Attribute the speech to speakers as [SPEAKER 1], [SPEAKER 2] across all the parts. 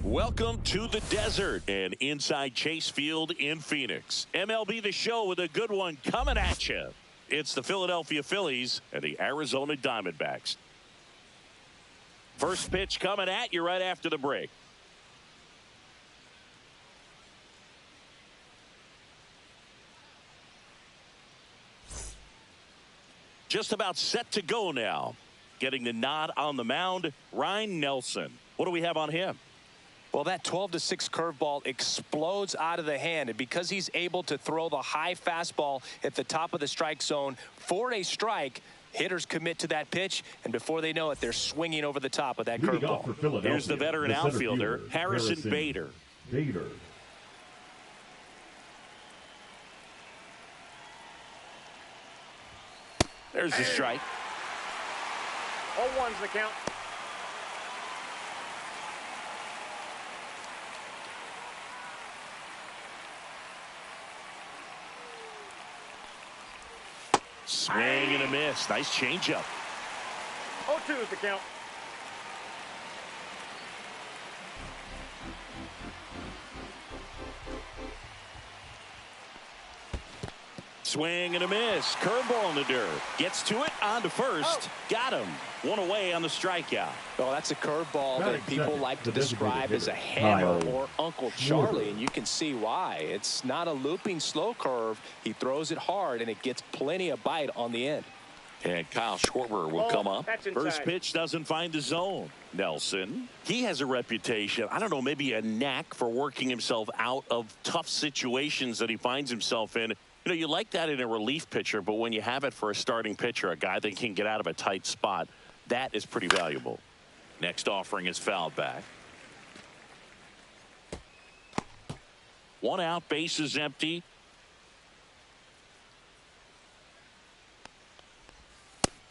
[SPEAKER 1] Welcome to the desert and inside Chase Field in Phoenix. MLB The Show with a good one coming at you. It's the Philadelphia Phillies and the Arizona Diamondbacks. First pitch coming at you right after the break. Just about set to go now. Getting the nod on the mound, Ryan Nelson. What do we have on him?
[SPEAKER 2] Well, that 12-6 curveball explodes out of the hand, and because he's able to throw the high fastball at the top of the strike zone for a strike, hitters commit to that pitch, and before they know it, they're swinging over the top of that curveball.
[SPEAKER 1] Here's the veteran outfielder, Harrison Bader. There's the strike.
[SPEAKER 3] 0-1's the count.
[SPEAKER 1] Swing and a miss. Nice changeup.
[SPEAKER 3] 0-2 is the count.
[SPEAKER 1] Swing and a miss. Curveball in the dirt. Gets to it. On to first. Got him. One away on the strikeout.
[SPEAKER 2] Well, that's a curveball that people like to describe as a hammer or Uncle Charlie, and you can see why. It's not a looping slow curve. He throws it hard, and it gets plenty of bite on the end.
[SPEAKER 1] And Kyle Schwarber will come up. First
[SPEAKER 3] inside.
[SPEAKER 1] pitch doesn't find the zone. Nelson, he has a reputation, I don't know, maybe a knack for working himself out of tough situations that he finds himself in. You know, you like that in a relief pitcher, but when you have it for a starting pitcher, a guy that can get out of a tight spot, that is pretty valuable. Next offering is fouled back. One out, base is empty.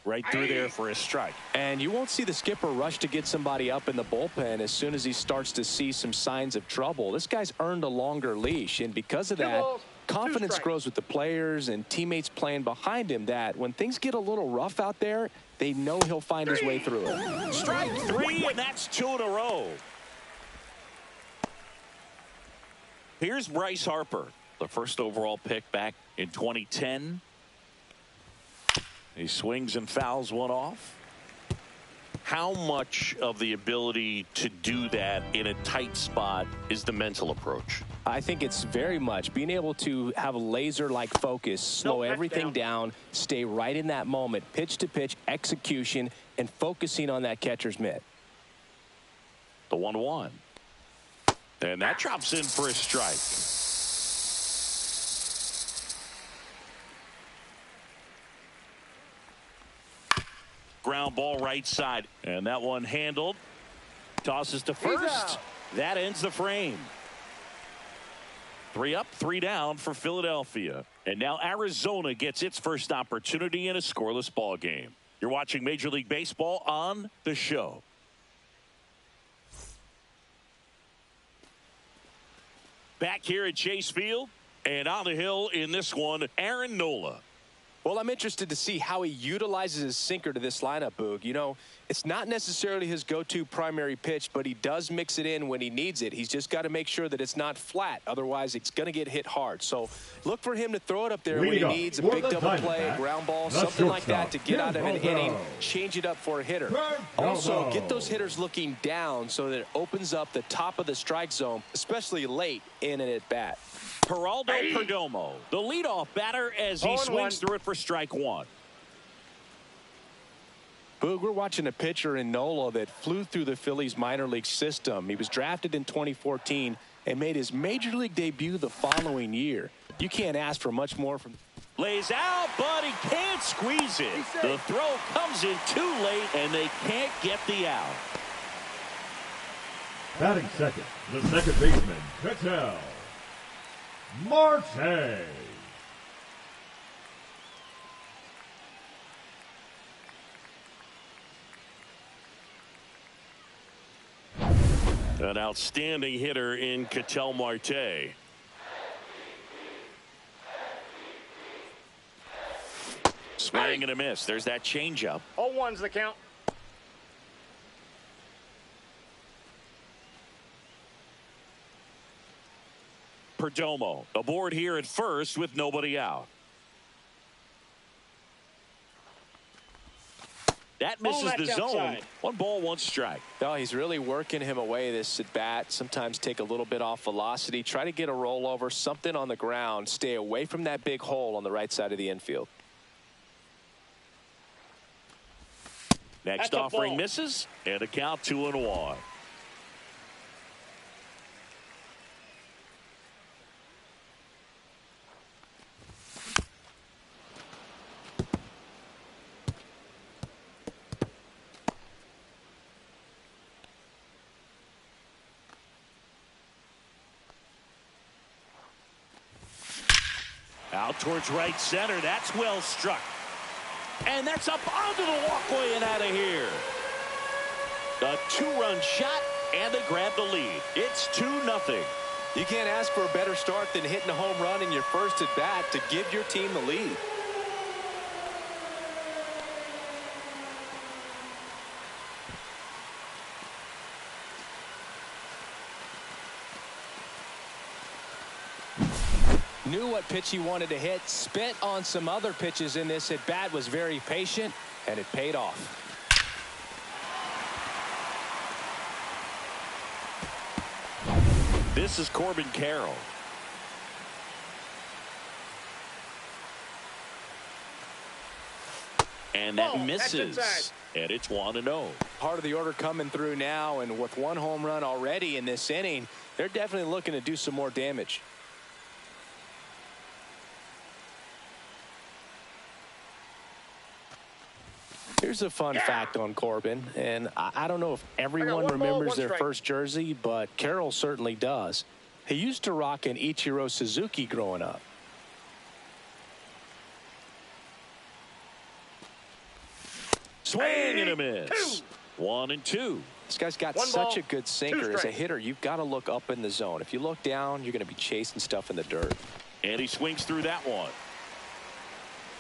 [SPEAKER 1] Right through there for a strike.
[SPEAKER 2] And you won't see the skipper rush to get somebody up in the bullpen as soon as he starts to see some signs of trouble. This guy's earned a longer leash, and because of that, confidence grows with the players and teammates playing behind him, that when things get a little rough out there, they know he'll find his way through it.
[SPEAKER 1] Strike three, and that's 2 in a row. Here's Bryce Harper, the first overall pick back in 2010. He swings and fouls one off. How much of the ability to do that in a tight spot is the mental approach?
[SPEAKER 2] I think it's very much being able to have a laser-like focus, slow everything down, stay right in that moment, pitch-to-pitch execution, and focusing on that catcher's mitt.
[SPEAKER 1] The 1-1. And that drops in for a strike. Ground ball right side, and that one handled. Tosses to first. That ends the frame. 3 up, 3 down for Philadelphia. And now Arizona gets its first opportunity in a scoreless ball game. You're watching Major League Baseball on The Show. Back here at Chase Field, and on the hill in this one, Aaron Nola.
[SPEAKER 2] Well, I'm interested to see how he utilizes his sinker to this lineup, Boog. You know, it's not necessarily his go-to primary pitch, but he does mix it in when he needs it. He's just got to make sure that it's not flat. Otherwise, it's going to get hit hard. So look for him to throw it up there when he needs a big double play, a ground ball, something like that to get out of an inning, change it up for a hitter. Also, get those hitters looking down so that it opens up the top of the strike zone, especially late in an at-bat.
[SPEAKER 1] Geraldo Perdomo, the leadoff batter, as he swings through it for strike one.
[SPEAKER 2] Boog, we're watching a pitcher in Nola that flew through the Phillies minor league system. He was drafted in 2014 and made his major league debut the following year. You can't ask for much more from.
[SPEAKER 1] Lays out, but he can't squeeze it. The throw comes in too late, and they can't get the out.
[SPEAKER 4] Batting second, the second baseman, Ketel Marte.
[SPEAKER 1] An outstanding hitter in Ketel Marte. Swing and a miss. There's that changeup.
[SPEAKER 3] 0-1's the count.
[SPEAKER 1] Perdomo aboard here at first with nobody out. That misses the zone. 1 ball, 1 strike.
[SPEAKER 2] Oh, he's really working him away this at bat. Sometimes take a little bit off velocity. Try to get a rollover, something on the ground. Stay away from that big hole on the right side of the infield.
[SPEAKER 1] Next offering misses, and a count 2-1. Out towards right center. That's well struck. And that's up onto the walkway and out of here. A 2-run shot, and they grab the lead. It's 2-0.
[SPEAKER 2] You can't ask for a better start than hitting a home run in your first at bat to give your team the lead. Knew what pitch he wanted to hit, spent on some other pitches in this at bat, was very patient, and it paid off.
[SPEAKER 1] This is Corbin Carroll. And that misses. And it's 1-0.
[SPEAKER 2] Part of the order coming through now, and with 1 home run already in this inning, they're definitely looking to do some more damage. Here's a fun fact on Corbin, and I don't know if everyone remembers their first jersey, but Carroll certainly does. He used to rock an Ichiro Suzuki growing up.
[SPEAKER 1] Swing and a miss. 1-2.
[SPEAKER 2] This guy's got such a good sinker. As a hitter, you've got to look up in the zone. If you look down, you're going to be chasing stuff in the dirt.
[SPEAKER 1] And he swings through that one.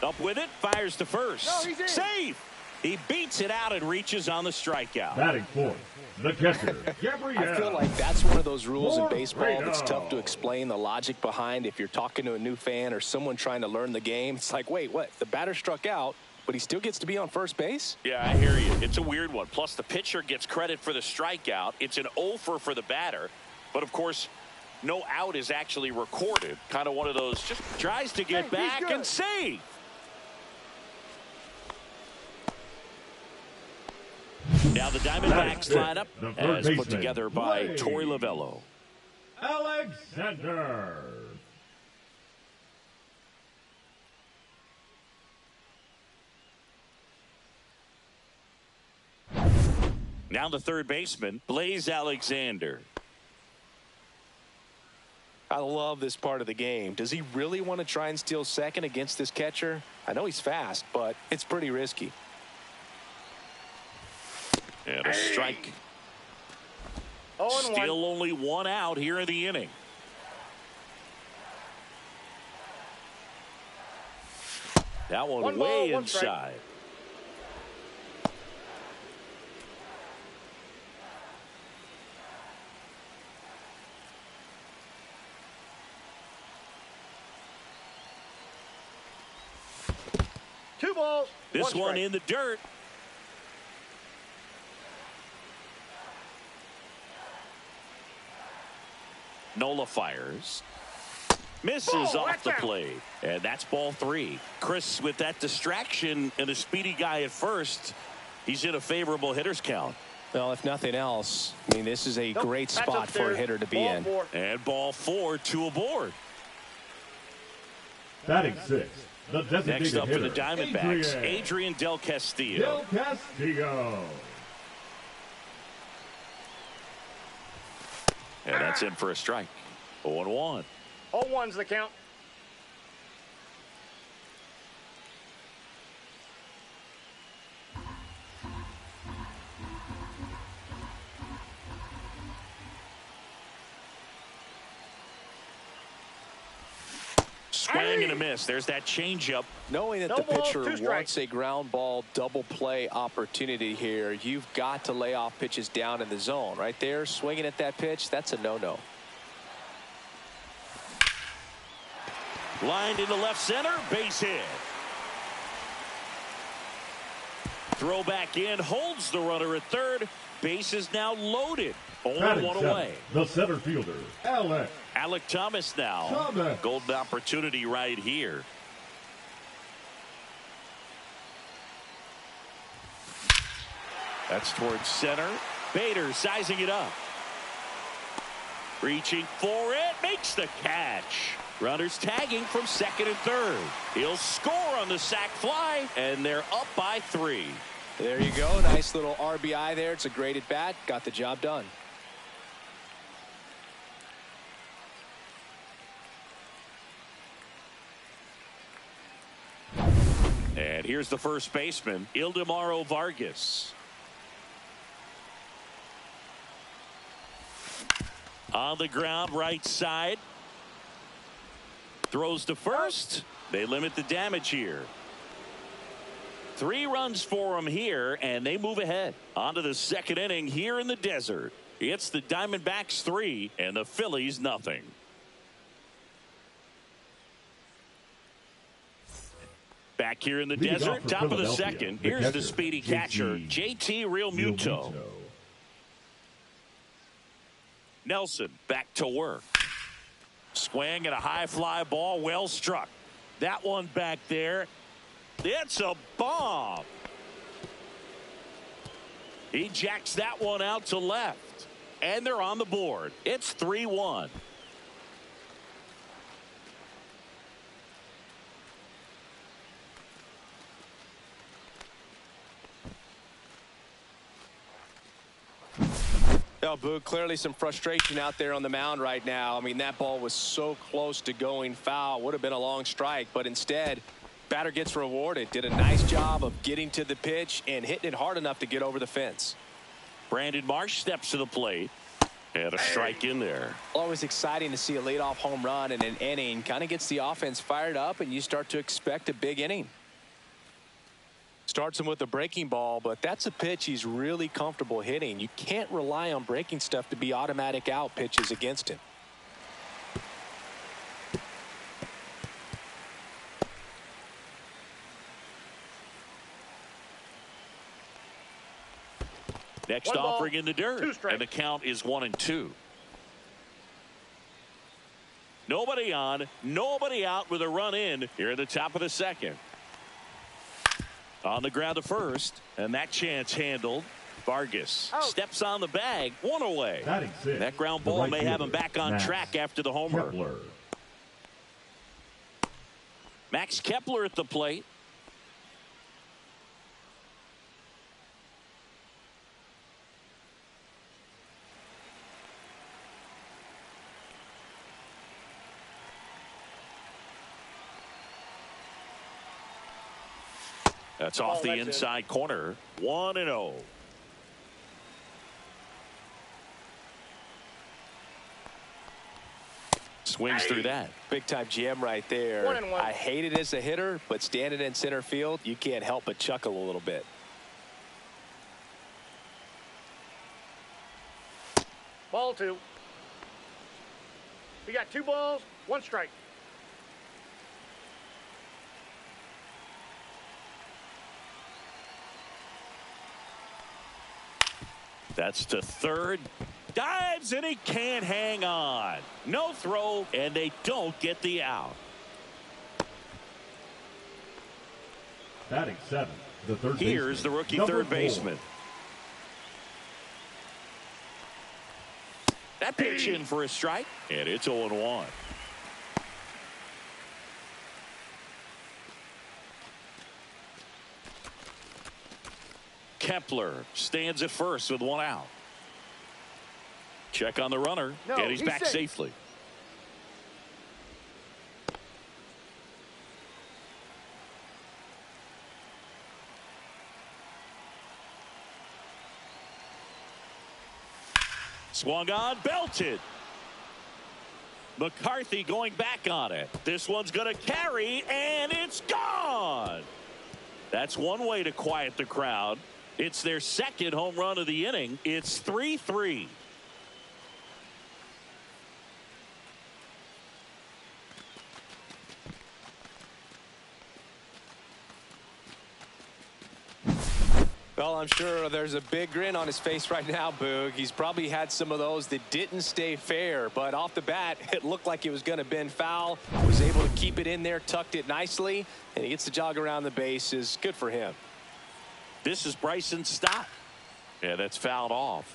[SPEAKER 1] Up with it, fires to first.
[SPEAKER 3] No, he's in.
[SPEAKER 1] Safe. He beats it out and reaches on the strikeout.
[SPEAKER 4] Batting fourth, the catcher, Gabriel.
[SPEAKER 2] I feel like that's one of those rules in baseball that's tough to explain the logic behind. If you're talking to a new fan or someone trying to learn the game, it's like, wait, what? The batter struck out, but he still gets to be on first base?
[SPEAKER 1] Yeah, I hear you. It's a weird one. Plus, the pitcher gets credit for the strikeout. It's an offer for the batter. But, of course, no out is actually recorded. Kind of one of those, just tries to get back and save. Now the Diamondbacks lineup as put together by Torey Lovello.
[SPEAKER 4] Alexander.
[SPEAKER 1] Now the third baseman, Blaze Alexander.
[SPEAKER 2] I love this part of the game. Does he really want to try and steal second against this catcher? I know he's fast, but it's pretty risky.
[SPEAKER 1] And a strike. Still only 1 out here in the inning. That one way inside.
[SPEAKER 3] Two balls.
[SPEAKER 1] This one in the dirt. Nola fires. Misses off the plate. And that's ball 3. Chris, with that distraction and a speedy guy at first, he's in a favorable hitter's count.
[SPEAKER 2] Well, if nothing else, I mean, this is a great spot for a hitter to be in.
[SPEAKER 1] And ball 4, 2 aboard.
[SPEAKER 4] Batting sixth, the designated
[SPEAKER 1] Next up
[SPEAKER 4] hitter,
[SPEAKER 1] for the Diamondbacks, Adrian Del Castillo.
[SPEAKER 4] Del Castillo.
[SPEAKER 1] And that's in for a strike. 0-1.
[SPEAKER 3] 0-1's the count.
[SPEAKER 1] Swing and a miss. There's that changeup.
[SPEAKER 2] Knowing that the pitcher wants a ground ball double play opportunity here, you've got to lay off pitches down in the zone. Right there, swinging at that pitch, that's a no-no.
[SPEAKER 1] Lined into left center, base hit. Throw back in, holds the runner at third. Base is now loaded. Only one away.
[SPEAKER 4] The center fielder,
[SPEAKER 1] Alec Thomas now. Golden opportunity right here. That's towards center. Bader sizing it up. Reaching for it. Makes the catch. Runners tagging from second and third. He'll score on the sac fly, and they're up by 3.
[SPEAKER 2] There you go. Nice little RBI there. It's a great at bat. Got the job done.
[SPEAKER 1] And here's the first baseman, Ildemaro Vargas. On the ground, right side. Throws to first. They limit the damage here. 3 runs for them here, and they move ahead. On to the second inning here in the desert. It's the Diamondbacks 3 and the Phillies nothing. Back here in the desert, top of the second. Here's the speedy catcher, JT Realmuto. Nelson back to work. Swing and a high fly ball, well struck. That one back there. It's a bomb. He jacks that one out to left. And they're on the board. It's 3-1.
[SPEAKER 2] Well, Boog, clearly some frustration out there on the mound right now. I mean, that ball was so close to going foul. Would have been a long strike, but instead, batter gets rewarded. Did a nice job of getting to the pitch and hitting it hard enough to get over the fence.
[SPEAKER 1] Brandon Marsh steps to the plate. And a strike in there.
[SPEAKER 2] Always exciting to see a leadoff home run in an inning. Kind of gets the offense fired up, and you start to expect a big inning. Starts him with a breaking ball, but that's a pitch he's really comfortable hitting. You can't rely on breaking stuff to be automatic out pitches against him.
[SPEAKER 1] Next offering in the dirt, and the count is 1-2. Nobody on, nobody out with a run in here at the top of the second. On the ground to first, and that chance handled. Vargas steps on the bag, 1 away. That ground ball may have him back on track after the homer. Max Kepler at the plate. That's off the inside corner. 1-0. Swings through that.
[SPEAKER 2] Big time jam right there.
[SPEAKER 3] 1-1.
[SPEAKER 2] I hate it as a hitter, but standing in center field, you can't help but chuckle a little bit.
[SPEAKER 3] Ball 2. We got 2 balls, 1 strike.
[SPEAKER 1] That's to third. Dives, and he can't hang on. No throw, and they don't get the out.
[SPEAKER 4] Batting 7, the third
[SPEAKER 1] Here's the rookie third baseman. That pitch in for a strike, and it's 0-1. Kepler stands at first with 1 out. Check on the runner, and he's back safely. Swung on, belted. McCarthy going back on it. This one's going to carry, and it's gone. That's one way to quiet the crowd. It's their second home run of the inning. It's 3-3.
[SPEAKER 2] Well, I'm sure there's a big grin on his face right now, Boog. He's probably had some of those that didn't stay fair, but off the bat, it looked like it was going to bend foul. Was able to keep it in there, tucked it nicely, and he gets the jog around the bases. Good for him.
[SPEAKER 1] This is Bryson Stott. Yeah, that's fouled off.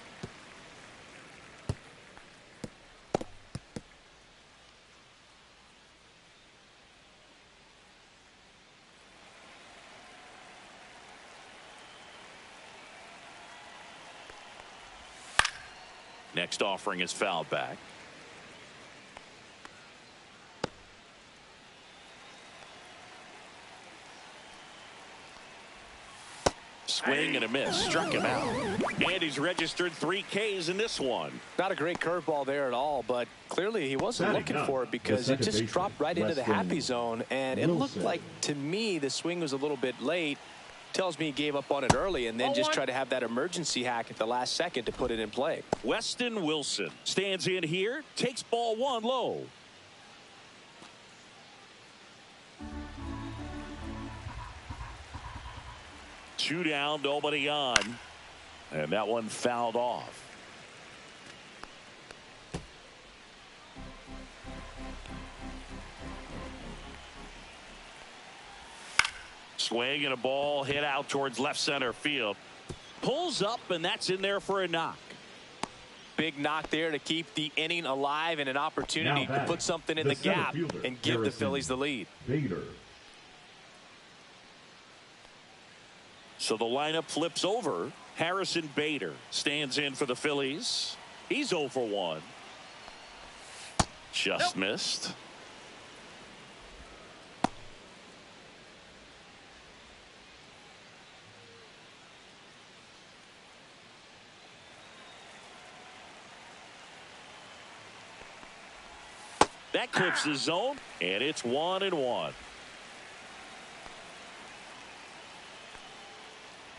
[SPEAKER 1] Next offering is fouled back. Swing and a miss. Struck him out. And he's registered 3 Ks in this one.
[SPEAKER 2] Not a great curveball there at all, but clearly he wasn't looking for it because it just dropped right into the happy zone. And it looked like, to me, the swing was a little bit late. Tells me he gave up on it early and then just tried to have that emergency hack at the last second to put it in play.
[SPEAKER 1] Weston Wilson stands in here, takes ball 1 low. Two down, nobody on. And that one fouled off. Swing and a ball hit out towards left center field. Pulls up, and that's in there for a knock.
[SPEAKER 2] Big knock there to keep the inning alive and an opportunity to put something in the gap and give the Phillies the lead.
[SPEAKER 4] Bader.
[SPEAKER 1] So the lineup flips over. Harrison Bader stands in for the Phillies. He's 0 for 1. Just missed. That clips the zone, and it's 1-1.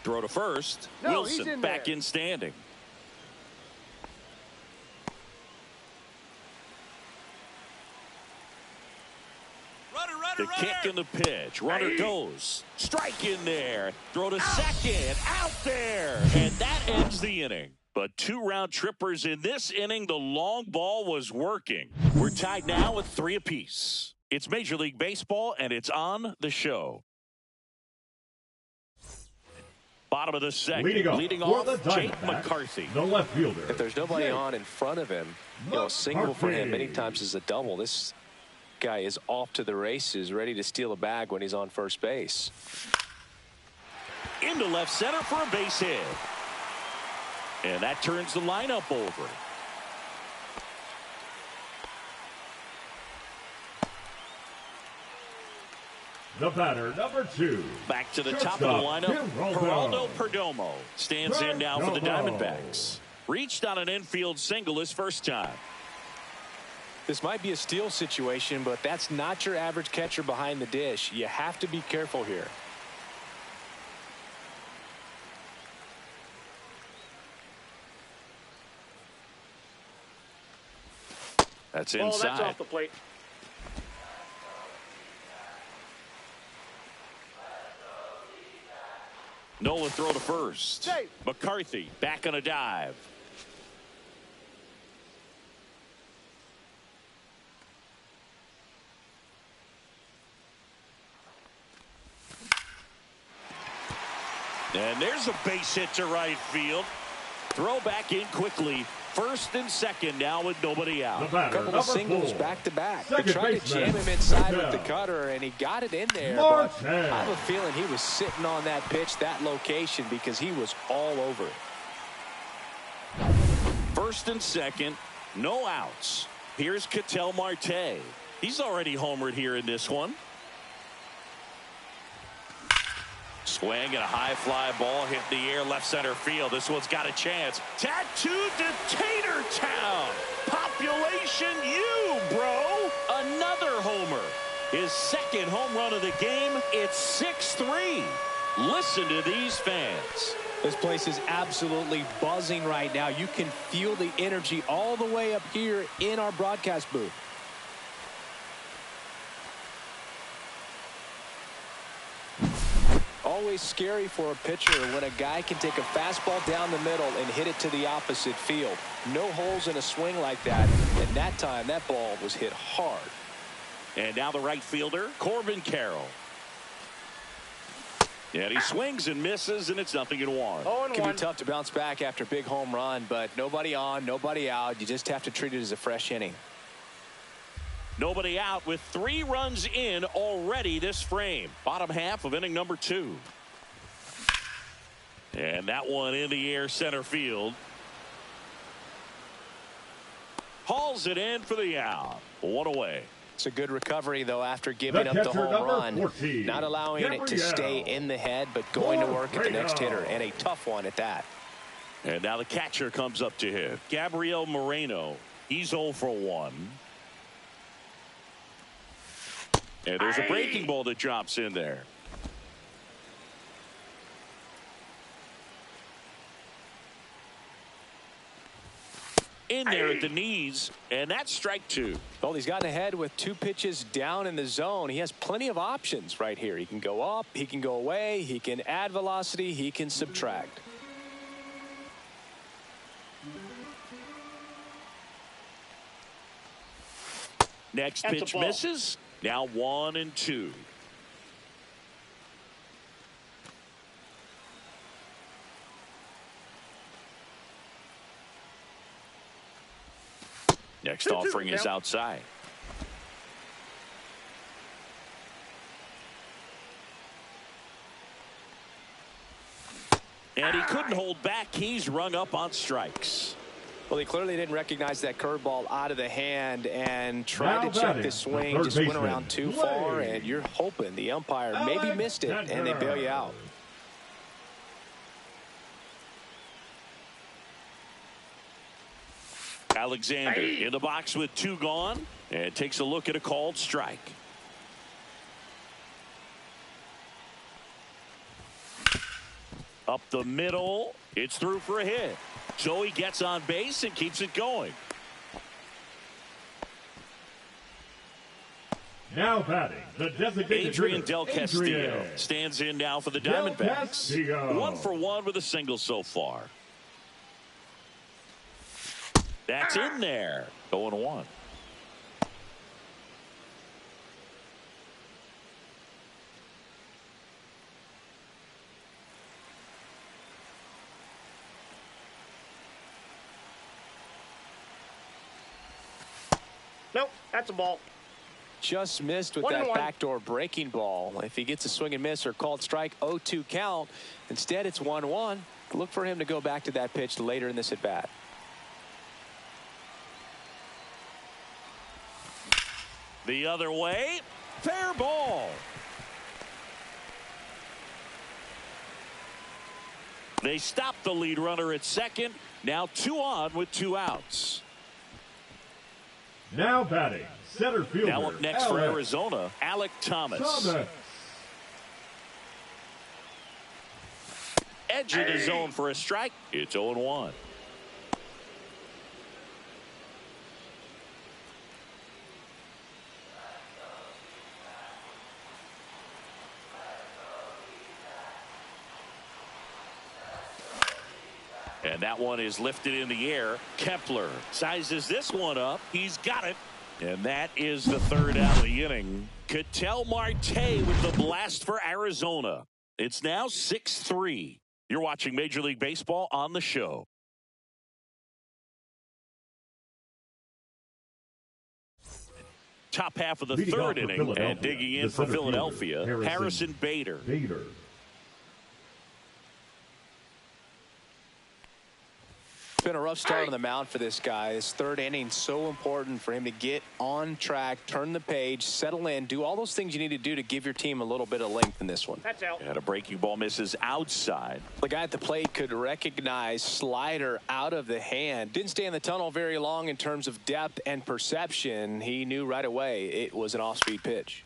[SPEAKER 1] Throw to first. Wilson back in standing. The kick and the pitch. Runner goes. Strike in there. Throw to second. Out there. And that ends the inning. But 2 round trippers in this inning. The long ball was working. We're tied now with 3 apiece. It's Major League Baseball, and it's on the show. Bottom of the second. Leading off Jake McCarthy.
[SPEAKER 4] The left fielder.
[SPEAKER 2] If there's nobody on in front of him, a single for him many times is a double. This guy is off to the races, ready to steal a bag when he's on first base.
[SPEAKER 1] Into left center for a base hit. And that turns the lineup over.
[SPEAKER 4] The batter, number 2.
[SPEAKER 1] Back to the top of the lineup. Geraldo Perdomo stands in now for the Diamondbacks. Reached on an infield single his first time.
[SPEAKER 2] This might be a steal situation, but that's not your average catcher behind the dish. You have to be careful here.
[SPEAKER 1] That's inside.
[SPEAKER 3] That's off the plate.
[SPEAKER 1] Nola throw to first. McCarthy back on a dive. And there's a base hit to right field. Throw back in quickly. First and second now with nobody out.
[SPEAKER 2] A couple of singles back to back. They tried to jam him inside with the cutter, and he got it in there. But I have a feeling he was sitting on that pitch, that location, because he was all over it.
[SPEAKER 1] First and second, no outs. Here's Ketel Marte. He's already homered here in this one. Swing and a high fly ball hit the air left center field. This one's got a chance. Tattooed to Tatertown. Population U, bro. Another homer. His second home run of the game. It's 6-3. Listen to these fans.
[SPEAKER 2] This place is absolutely buzzing right now. You can feel the energy all the way up here in our broadcast booth. always scary for a pitcher when a guy can take a fastball down the middle and hit it to the opposite field. No holes in a swing like that. And that time, that ball was hit hard.
[SPEAKER 1] And now the right fielder, Corbin Carroll. And he swings and misses, and it's 0-1.
[SPEAKER 2] It can be tough to bounce back after a big home run, but nobody on, nobody out. You just have to treat it as a fresh inning.
[SPEAKER 1] Nobody out with 3 runs in already this frame. Bottom half of inning number 2. And that one in the air center field. Hauls it in for the out. 1 away.
[SPEAKER 2] It's a good recovery, though, after giving up the home run.
[SPEAKER 4] 14,
[SPEAKER 2] not allowing it to stay in the head, but going to work at the next hitter, and a tough one at that.
[SPEAKER 1] And now the catcher comes up to hit. Gabriel Moreno. He's 0 for 1. And there's a breaking ball that drops in there. In there at the knees, and that's strike 2.
[SPEAKER 2] Well, he's gotten ahead with 2 pitches down in the zone. He has plenty of options right here. He can go up, he can go away, he can add velocity, he can subtract.
[SPEAKER 1] Next pitch misses. Now 1-2. Next offering is outside. And he couldn't hold back. He's rung up on strikes.
[SPEAKER 2] Well, he clearly didn't recognize that curveball out of the hand and tried to check the swing. Just went around too far, and you're hoping the umpire maybe missed it, and they bail you out.
[SPEAKER 1] Alexander in the box with 2 gone, and takes a look at a called strike. Up the middle, it's through for a hit. So he gets on base and keeps it going.
[SPEAKER 4] Now batting, the designated
[SPEAKER 1] Adrian
[SPEAKER 4] hitter,
[SPEAKER 1] Del Castillo stands in now for the Diamondbacks. 1 for 1 with a single so far. That's in there. 0-1.
[SPEAKER 3] Nope, that's a ball.
[SPEAKER 2] Just missed with that backdoor breaking ball. If he gets a swing and miss or called strike, 0-2 count. Instead, it's 1-1. Look for him to go back to that pitch later in this at bat.
[SPEAKER 1] The other way, fair ball. They stop the lead runner at second. Now 2 on with 2 outs.
[SPEAKER 4] Now batting, center fielder.
[SPEAKER 1] Now up next for Arizona, Alek Thomas. Edge of the zone for a strike. It's 0-1. And that one is lifted in the air. Kepler sizes this one up. He's got it. And that is the 3rd out of the inning. Ketel Marte with the blast for Arizona. It's now 6-3. You're watching Major League Baseball on the show. Top half of the 3rd inning, and digging in for Philadelphia, Harrison Bader.
[SPEAKER 2] It's been a rough start on the mound for this guy. His 3rd inning, so important for him to get on track, turn the page, settle in, do all those things you need to do to give your team a little bit of length in this one.
[SPEAKER 3] That's out.
[SPEAKER 1] And a breaking ball misses outside.
[SPEAKER 2] The guy at the plate could recognize slider out of the hand. Didn't stay in the tunnel very long in terms of depth and perception. He knew right away it was an off-speed pitch.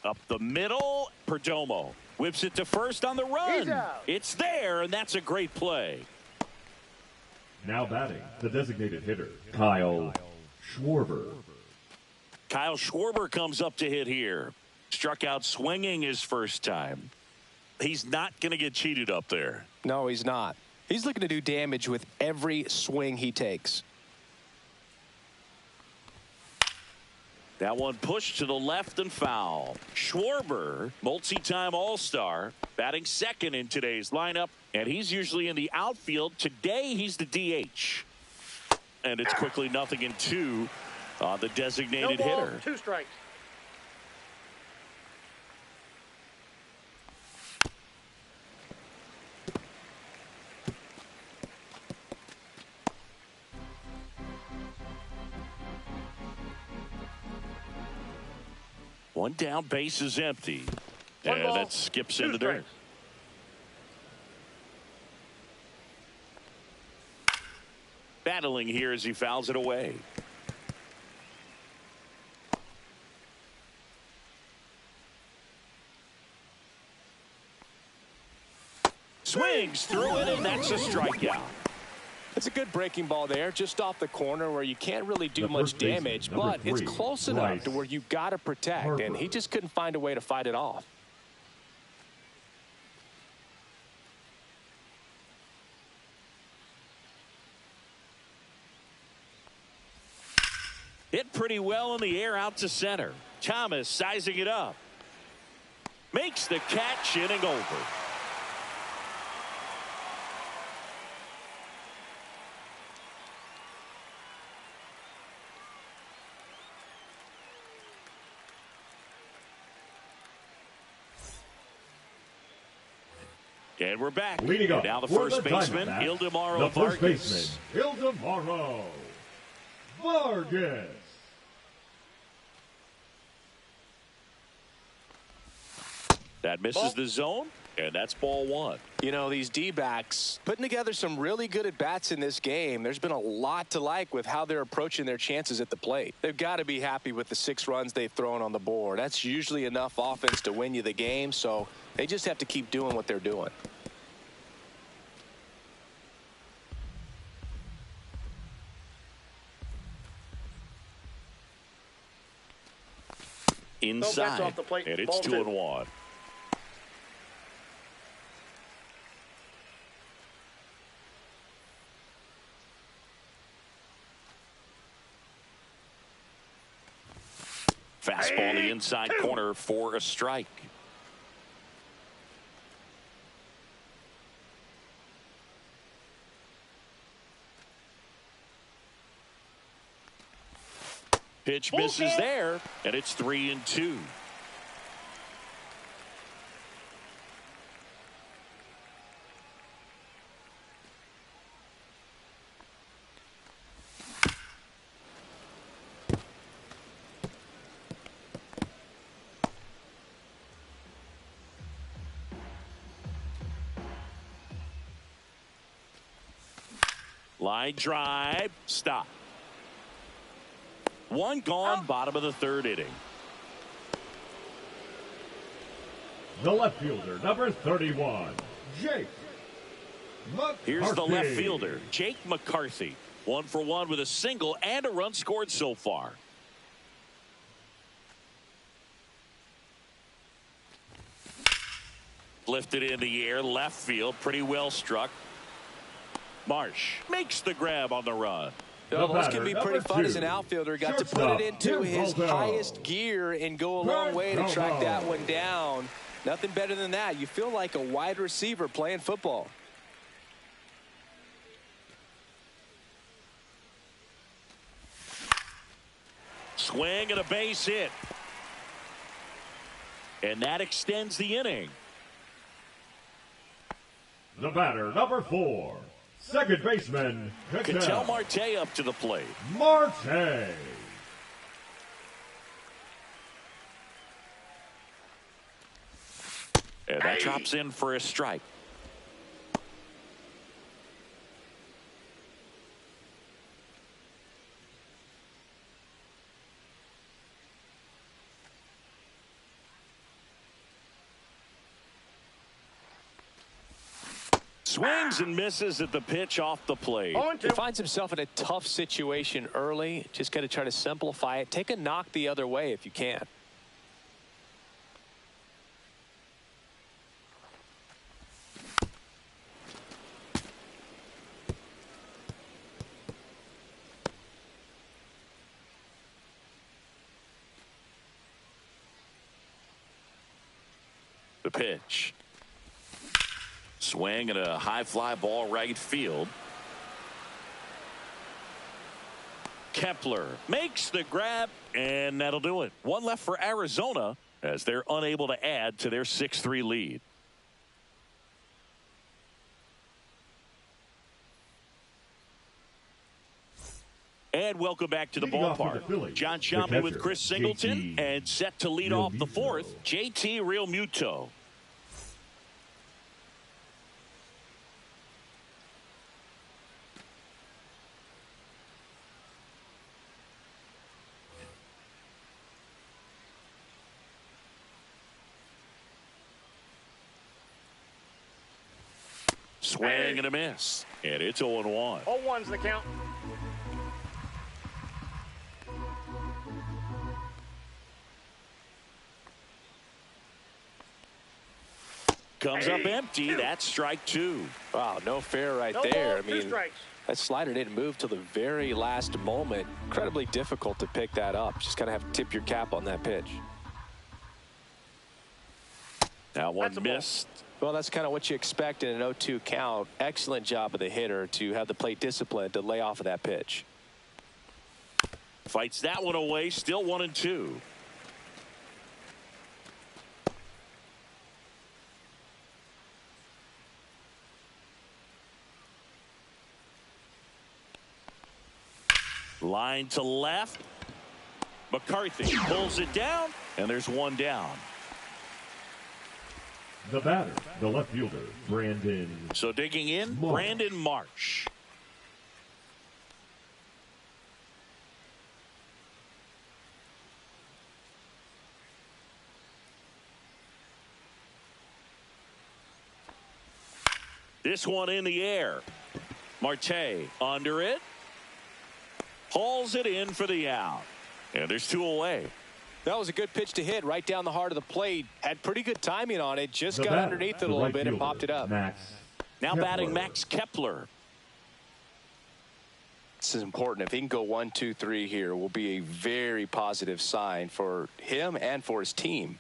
[SPEAKER 1] Up the middle, Perdomo whips it to first on the run.
[SPEAKER 3] He's out.
[SPEAKER 1] It's there, and that's a great play.
[SPEAKER 4] Now batting, the designated hitter, Kyle Schwarber.
[SPEAKER 1] Kyle Schwarber comes up to hit here. Struck out swinging his first time. He's not going to get cheated up there.
[SPEAKER 2] No, he's not. He's looking to do damage with every swing he takes.
[SPEAKER 1] That one pushed to the left and foul. Schwarber, multi-time All-Star, batting second in today's lineup, and he's usually in the outfield. Today, he's the DH. And it's quickly 0-2 on the designated
[SPEAKER 3] No ball,
[SPEAKER 1] hitter.
[SPEAKER 3] 2 strikes.
[SPEAKER 1] One down, base is empty.
[SPEAKER 3] One
[SPEAKER 1] And
[SPEAKER 3] ball,
[SPEAKER 1] that skips
[SPEAKER 3] 2
[SPEAKER 1] into there.
[SPEAKER 3] strikes.
[SPEAKER 1] Battling here as he fouls it away. Swings through it, and that's a strikeout.
[SPEAKER 2] It's a good breaking ball there, just off the corner where you can't really do
[SPEAKER 4] The
[SPEAKER 2] much
[SPEAKER 4] first baseman,
[SPEAKER 2] damage,
[SPEAKER 4] number
[SPEAKER 2] but it's
[SPEAKER 4] 3,
[SPEAKER 2] close enough
[SPEAKER 4] Bryce
[SPEAKER 2] to where you've got to protect,
[SPEAKER 4] Harper.
[SPEAKER 2] and he just couldn't find a way to fight it off.
[SPEAKER 1] Hit pretty well in the air out to center. Thomas sizing it up. Makes the catch, inning over. And we're back.
[SPEAKER 4] Leading up
[SPEAKER 1] Now the
[SPEAKER 4] for
[SPEAKER 1] first
[SPEAKER 4] the
[SPEAKER 1] baseman,
[SPEAKER 4] Diamondbacks,
[SPEAKER 1] Ildemaro
[SPEAKER 4] the first
[SPEAKER 1] Vargas.
[SPEAKER 4] baseman, Ildemaro Vargas.
[SPEAKER 1] That misses the zone, and that's ball 1.
[SPEAKER 2] You know, these D-backs putting together some really good at-bats in this game. There's been a lot to like with how they're approaching their chances at the plate. They've got to be happy with the 6 runs they've thrown on the board. That's usually enough offense to win you the game, so they just have to keep doing what they're doing.
[SPEAKER 1] Inside,
[SPEAKER 3] off the plate.
[SPEAKER 1] and it's
[SPEAKER 3] Ball
[SPEAKER 1] 2-1. Fastball the inside corner for a strike. Pitch misses there, and it's 3-2. Line drive, stop. One gone, bottom of the 3rd inning.
[SPEAKER 4] The left fielder, number 31, Jake McCarthy.
[SPEAKER 1] Here's the left fielder, Jake McCarthy. 1 for 1 with a single and a run scored so far. Lifted in the air, left field, pretty well struck. Marsh makes the grab on the run.
[SPEAKER 2] Oh, this can be pretty fun as an outfielder. Got to put it into his
[SPEAKER 4] Tim
[SPEAKER 2] highest gear and go a long way to track that one down. Nothing better than that. You feel like a wide receiver playing football.
[SPEAKER 1] Swing and a base hit. And that extends the inning.
[SPEAKER 4] The batter, number 4, second baseman,
[SPEAKER 1] Ketel Marte up to the plate.
[SPEAKER 4] Marte.
[SPEAKER 1] And that drops in for a strike. Swings and misses at the pitch off the plate.
[SPEAKER 2] He finds himself in a tough situation early. Just got to try to simplify it. Take a knock the other way if you can.
[SPEAKER 1] The pitch. Swing and a high fly ball right field. Kepler makes the grab, and that'll do it. One left for Arizona as they're unable to add to their 6-3 lead. And welcome back to the ballpark. John Sciambi with Chris Singleton, and set to lead off the fourth, JT Realmuto. Swing and a miss. And it's 0-1.
[SPEAKER 3] 0-1's the count.
[SPEAKER 1] Comes up empty. That's strike two.
[SPEAKER 2] Wow, no fair right
[SPEAKER 3] No
[SPEAKER 2] there.
[SPEAKER 3] ball,
[SPEAKER 2] I mean,
[SPEAKER 3] 2 strikes.
[SPEAKER 2] that slider didn't move till the very last moment. Incredibly difficult to pick that up. Just kind of have to tip your cap on that pitch.
[SPEAKER 1] That one missed.
[SPEAKER 2] Well, that's kind of what you expect in an 0-2 count. Excellent job of the hitter to have the plate discipline to lay off of that pitch.
[SPEAKER 1] Fights that one away. Still 1-2. Line to left. McCarthy pulls it down, and there's one down.
[SPEAKER 4] The batter, the left fielder, Brandon.
[SPEAKER 1] So digging in,
[SPEAKER 4] Marsh.
[SPEAKER 1] Brandon Marsh. This one in the air. Marte under it. Hauls it in for the out. And there's 2 away.
[SPEAKER 2] That was a good pitch to hit right down the heart of the plate. Had pretty good timing on it. Just
[SPEAKER 4] The
[SPEAKER 2] got
[SPEAKER 4] batter,
[SPEAKER 2] underneath it
[SPEAKER 4] the
[SPEAKER 2] a little
[SPEAKER 4] right
[SPEAKER 2] bit and
[SPEAKER 4] fielder,
[SPEAKER 2] popped it up.
[SPEAKER 4] Max
[SPEAKER 1] Now
[SPEAKER 4] Kepler.
[SPEAKER 1] batting Max Kepler.
[SPEAKER 2] This is important. If he can go 1, 2, 3 here, will be a very positive sign for him and for his team.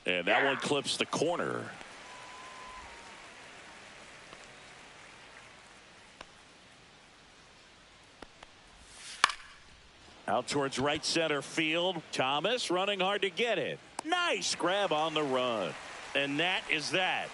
[SPEAKER 1] And that one clips the corner. Out towards right center field. Thomas running hard to get it. Nice grab on the run. And that is that.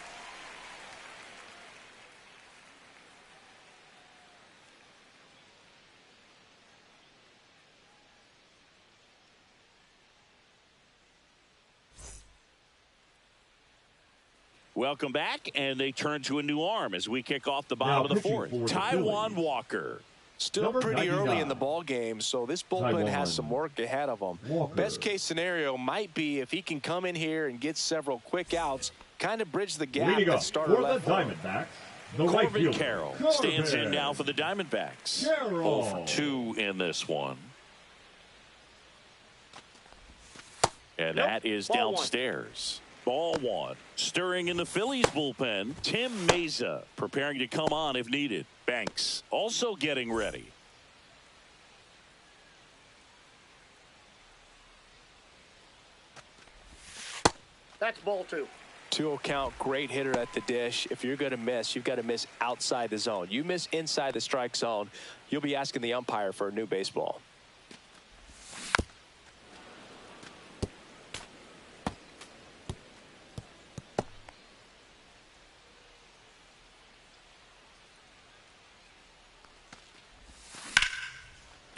[SPEAKER 1] Welcome back, and they turn to a new arm as we kick off the bottom of the fourth. Taijuan Walker.
[SPEAKER 2] Still
[SPEAKER 4] Number
[SPEAKER 2] pretty
[SPEAKER 4] 99.
[SPEAKER 2] early in the ball game, so this bullpen has some work ahead of him.
[SPEAKER 4] Walker.
[SPEAKER 2] Best case scenario might be if he can come in here and get several quick outs, kind of bridge the gap
[SPEAKER 4] Leading
[SPEAKER 2] that
[SPEAKER 4] up
[SPEAKER 2] starter
[SPEAKER 4] for the
[SPEAKER 2] left.
[SPEAKER 4] Diamondbacks, the right
[SPEAKER 1] Corbin
[SPEAKER 4] fielder,
[SPEAKER 1] Carroll
[SPEAKER 4] Corbin.
[SPEAKER 1] stands in now for the Diamondbacks.
[SPEAKER 4] Carroll.
[SPEAKER 1] 0 for 2 in this one. And that is
[SPEAKER 3] Ball
[SPEAKER 1] downstairs. Ball 1. Stirring in the Phillies bullpen, Tim Meza preparing to come on if needed. Banks also getting ready.
[SPEAKER 3] That's ball 2.
[SPEAKER 2] 2-0 count, great hitter at the dish. If you're going to miss, you've got to miss outside the zone. You miss inside the strike zone, you'll be asking the umpire for a new baseball.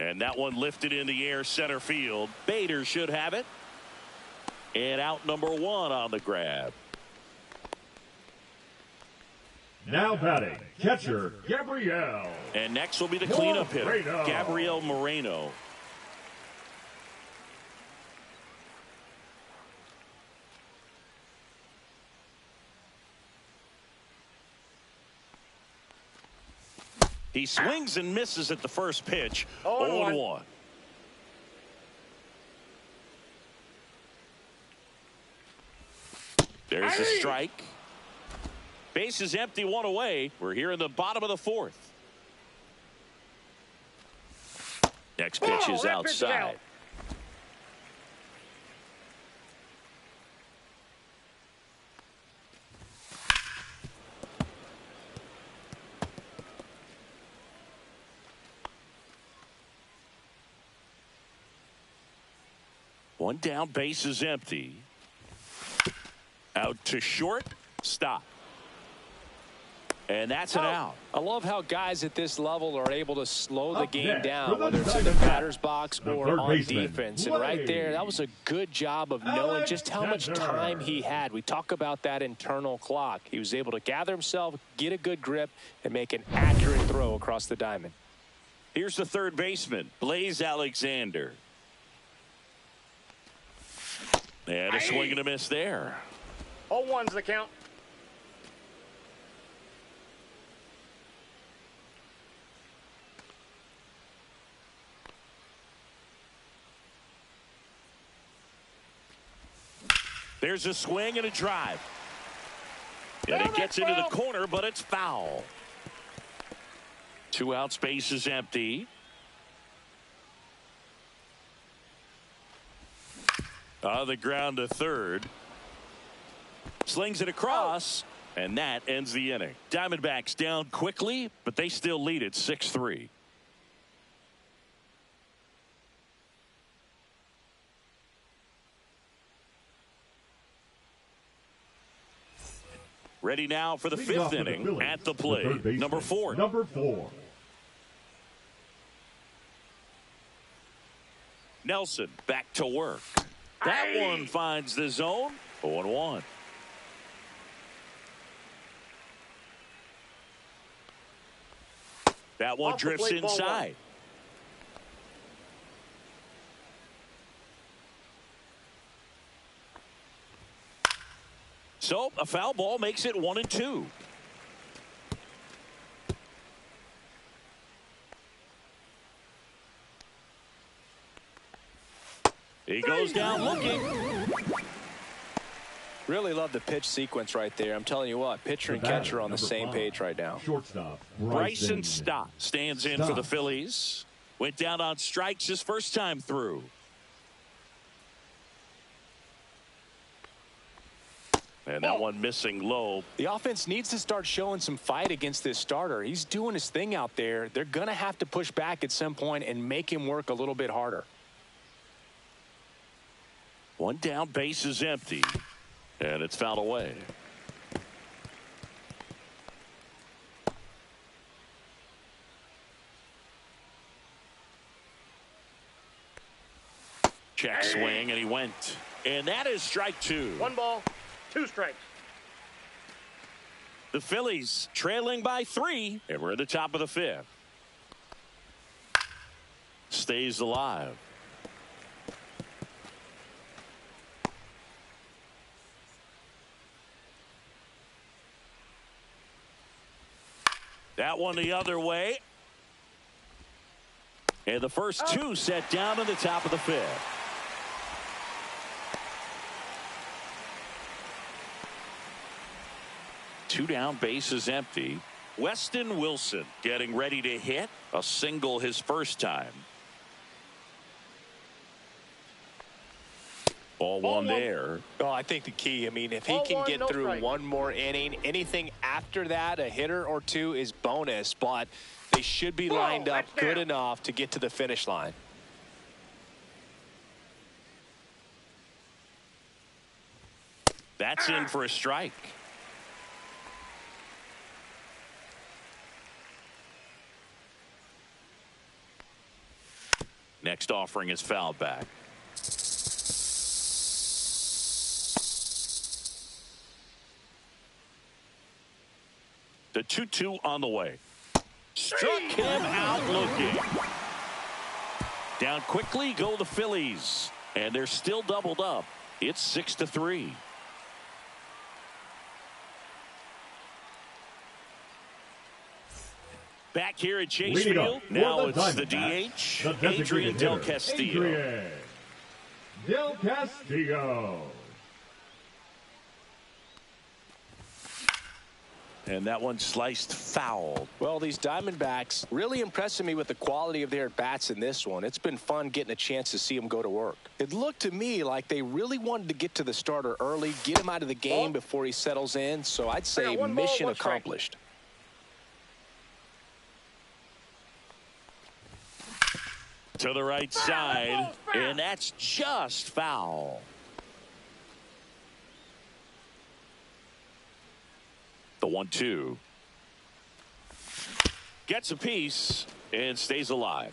[SPEAKER 1] And that one lifted in the air center field. Bader should have it. And out number 1 on the grab.
[SPEAKER 4] Now batting, catcher, Gabriel.
[SPEAKER 1] And next will be the cleanup hitter,
[SPEAKER 4] Moreno.
[SPEAKER 1] Gabriel Moreno. He swings and misses at the first pitch.
[SPEAKER 3] 0-1.
[SPEAKER 1] 0-1. There's the strike. Base is empty, one away. We're here in the bottom of the fourth. Next pitch is outside. One down, base is empty. Out to short, stop. And that's an out.
[SPEAKER 2] I love how guys at this level are able to slow the game down, whether it's in the batter's box or on defense. And right there, that was a good job of knowing just how much time he had. We talk about that internal clock. He was able to gather himself, get a good grip, and make an accurate throw across the diamond.
[SPEAKER 1] Here's the third baseman, Blaze Alexander. And a swing and a miss there.
[SPEAKER 3] 0-1's the count.
[SPEAKER 1] There's a swing and a drive. And it gets into the corner, but it's foul. 2 outs, base is empty. On the ground to third. Slings it across, and that ends the inning. Diamondbacks down quickly, but they still lead it 6-3. Ready now for the fifth inning at the plate. Number 4.
[SPEAKER 4] Number 4.
[SPEAKER 1] Nelson back to work. That one finds the zone. 0-1. That one drifts inside. So a foul ball makes it 1-2. He goes down looking.
[SPEAKER 2] Really love the pitch sequence right there. I'm telling you what, pitcher and catcher on the same page right now.
[SPEAKER 4] Shortstop
[SPEAKER 1] Bryson Stott stands in for the Phillies. Went down on strikes his first time through. And that one missing low.
[SPEAKER 2] The offense needs to start showing some fight against this starter. He's doing his thing out there. They're going to have to push back at some point and make him work a little bit harder.
[SPEAKER 1] One down, base is empty. And it's fouled away. Check swing, and he went. And that is strike 2.
[SPEAKER 3] 1 ball, 2 strikes.
[SPEAKER 1] The Phillies trailing by 3, and we're at the top of the 5th. Stays alive. That one the other way. And the first 2 set down in the top of the 5th. Two down, base is empty. Weston Wilson getting ready to hit a single his first time. Ball one there.
[SPEAKER 2] Oh, I think the key, I mean, if he can get through one more inning, anything after that, a hitter or 2 is bonus, but they should be lined up good enough to get to the finish line.
[SPEAKER 1] That's in for a strike. Next offering is fouled back. The 2-2 on the way. Struck him out looking. Down quickly go the Phillies. And they're still doubled up. It's 6-3. Back here at Chase
[SPEAKER 4] Leading
[SPEAKER 1] Field,
[SPEAKER 4] up for
[SPEAKER 1] now
[SPEAKER 4] the
[SPEAKER 1] it's the
[SPEAKER 4] Diamondbacks,
[SPEAKER 1] DH,
[SPEAKER 4] the
[SPEAKER 1] Adrian
[SPEAKER 4] designated
[SPEAKER 1] Del
[SPEAKER 4] hitter,
[SPEAKER 1] Castillo.
[SPEAKER 4] Adrian Del Castillo.
[SPEAKER 1] And that one sliced foul.
[SPEAKER 2] Well, these Diamondbacks really impressing me with the quality of their at-bats in this one. It's been fun getting a chance to see them go to work. It looked to me like they really wanted to get to the starter early, get him out of the game before he settles in. So I'd say mission accomplished.
[SPEAKER 1] To the right side, and that's just foul. The 1-2. Gets a piece and stays alive.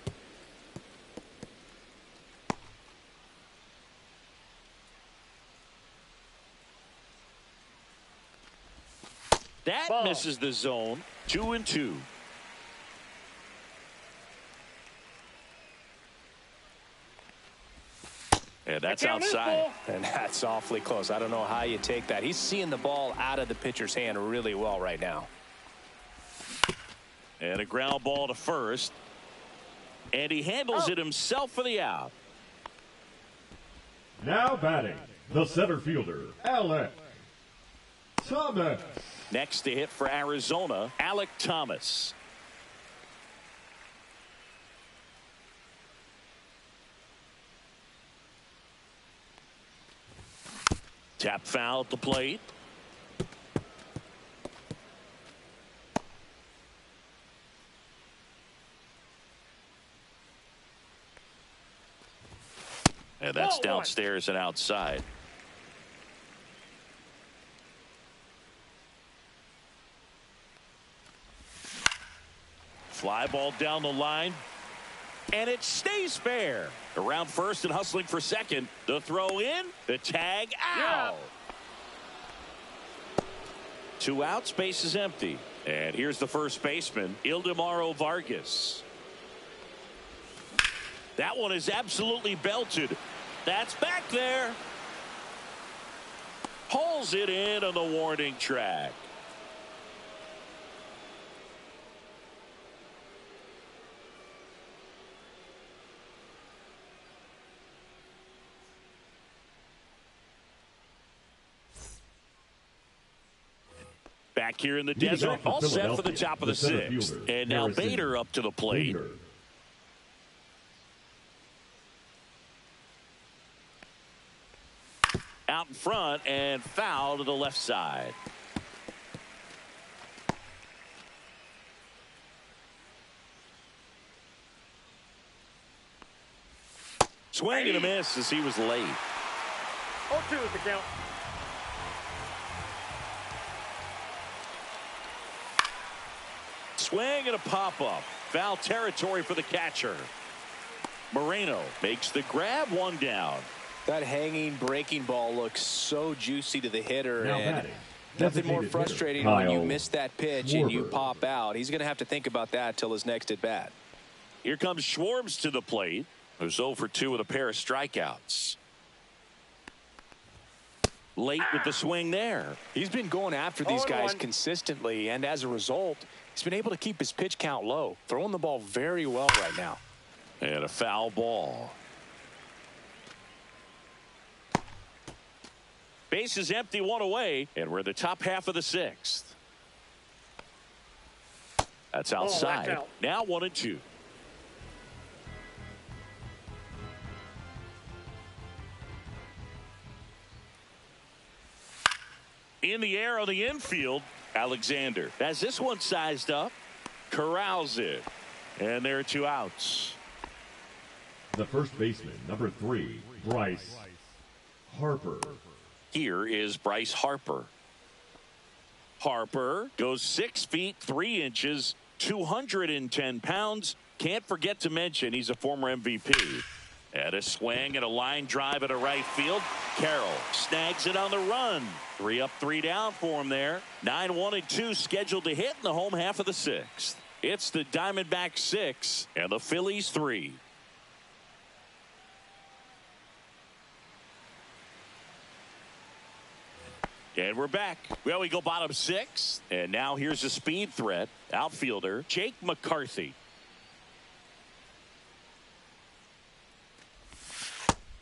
[SPEAKER 1] That misses the zone. 2-2. And that's outside.
[SPEAKER 2] And that's awfully close. I don't know how you take that. He's seeing the ball out of the pitcher's hand really well right now.
[SPEAKER 1] And a ground ball to first. And he handles it himself for the out.
[SPEAKER 4] Now batting, the center fielder, Alec Thomas.
[SPEAKER 1] Next to hit for Arizona, Alec Thomas. Tap foul at the plate. And that's downstairs and outside. Fly ball down the line. And it stays fair. Around first and hustling for second. The throw in. The tag out. 2 outs. Base is empty. And here's the first baseman, Ildemaro Vargas. That one is absolutely belted. That's back there. Pulls it in on the warning track. Back here in the desert, all set for the top of the sixth. And now Bader up to the plate. Out in front and foul to the left side. Swing and a miss as he was late.
[SPEAKER 3] 0-2 is the count.
[SPEAKER 1] Swing and a pop-up. Foul territory for the catcher. Moreno makes the grab, 1 down.
[SPEAKER 2] That hanging breaking ball looks so juicy to the hitter.
[SPEAKER 4] Now
[SPEAKER 2] and
[SPEAKER 4] batting,
[SPEAKER 2] nothing more frustrating when you miss that pitch and you
[SPEAKER 4] Schwarber.
[SPEAKER 2] pop out. He's going to have to think about that till his next at bat.
[SPEAKER 1] Here comes Schwarber to the plate, who's 0 for 2 with a pair of strikeouts. Late with the swing there.
[SPEAKER 2] He's been going after these guys consistently, and as a result, he's been able to keep his pitch count low, throwing the ball very well right now.
[SPEAKER 1] And a foul ball. Base is empty, 1 away, and we're in the top half of the 6th. That's outside.
[SPEAKER 3] Out.
[SPEAKER 1] Now 1-2. In the air on the infield, Alexander has this one sized up, corrals it, and there are 2 outs.
[SPEAKER 4] The first baseman, number 3, Bryce Harper.
[SPEAKER 1] Here is Bryce Harper. Harper goes 6 feet 3 inches, 210 pounds. Can't forget to mention he's a former MVP. And a swing and a line drive at a right field. Carroll snags it on the run. 3 up, 3 down for him there. 9-1-2 scheduled to hit in the home half of the 6th. It's the Diamondbacks 6 and the Phillies 3. And we're back. Well, we go bottom 6. And now here's a speed threat. Outfielder Jake McCarthy.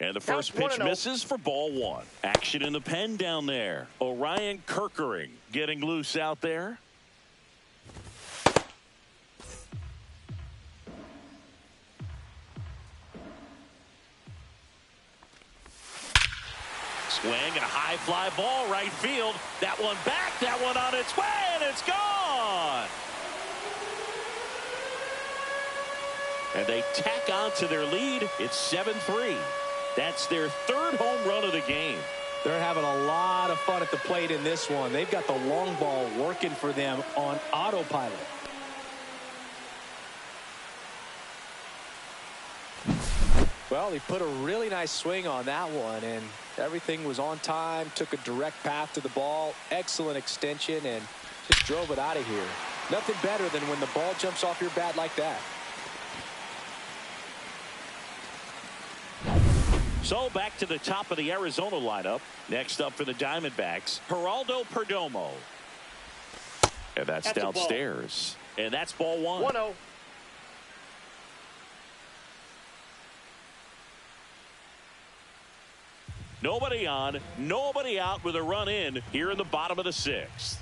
[SPEAKER 1] And the first pitch misses for ball 1. Action in the pen down there. Orion Kirkering getting loose out there. Swing and a high fly ball right field. That one back, that one on its way, and it's gone. And they tack on to their lead. It's 7-3. That's their 3rd home run of the game.
[SPEAKER 2] They're having a lot of fun at the plate in this one. They've got the long ball working for them on autopilot. Well, he put a really nice swing on that one, and everything was on time. Took a direct path to the ball. Excellent extension, and just drove it out of here. Nothing better than when the ball jumps off your bat like that.
[SPEAKER 1] So back to the top of the Arizona lineup. Next up for the Diamondbacks, Geraldo Perdomo. And that's downstairs. And that's ball 1.
[SPEAKER 3] 1-0.
[SPEAKER 1] Nobody on, nobody out with a run in here in the bottom of the 6th.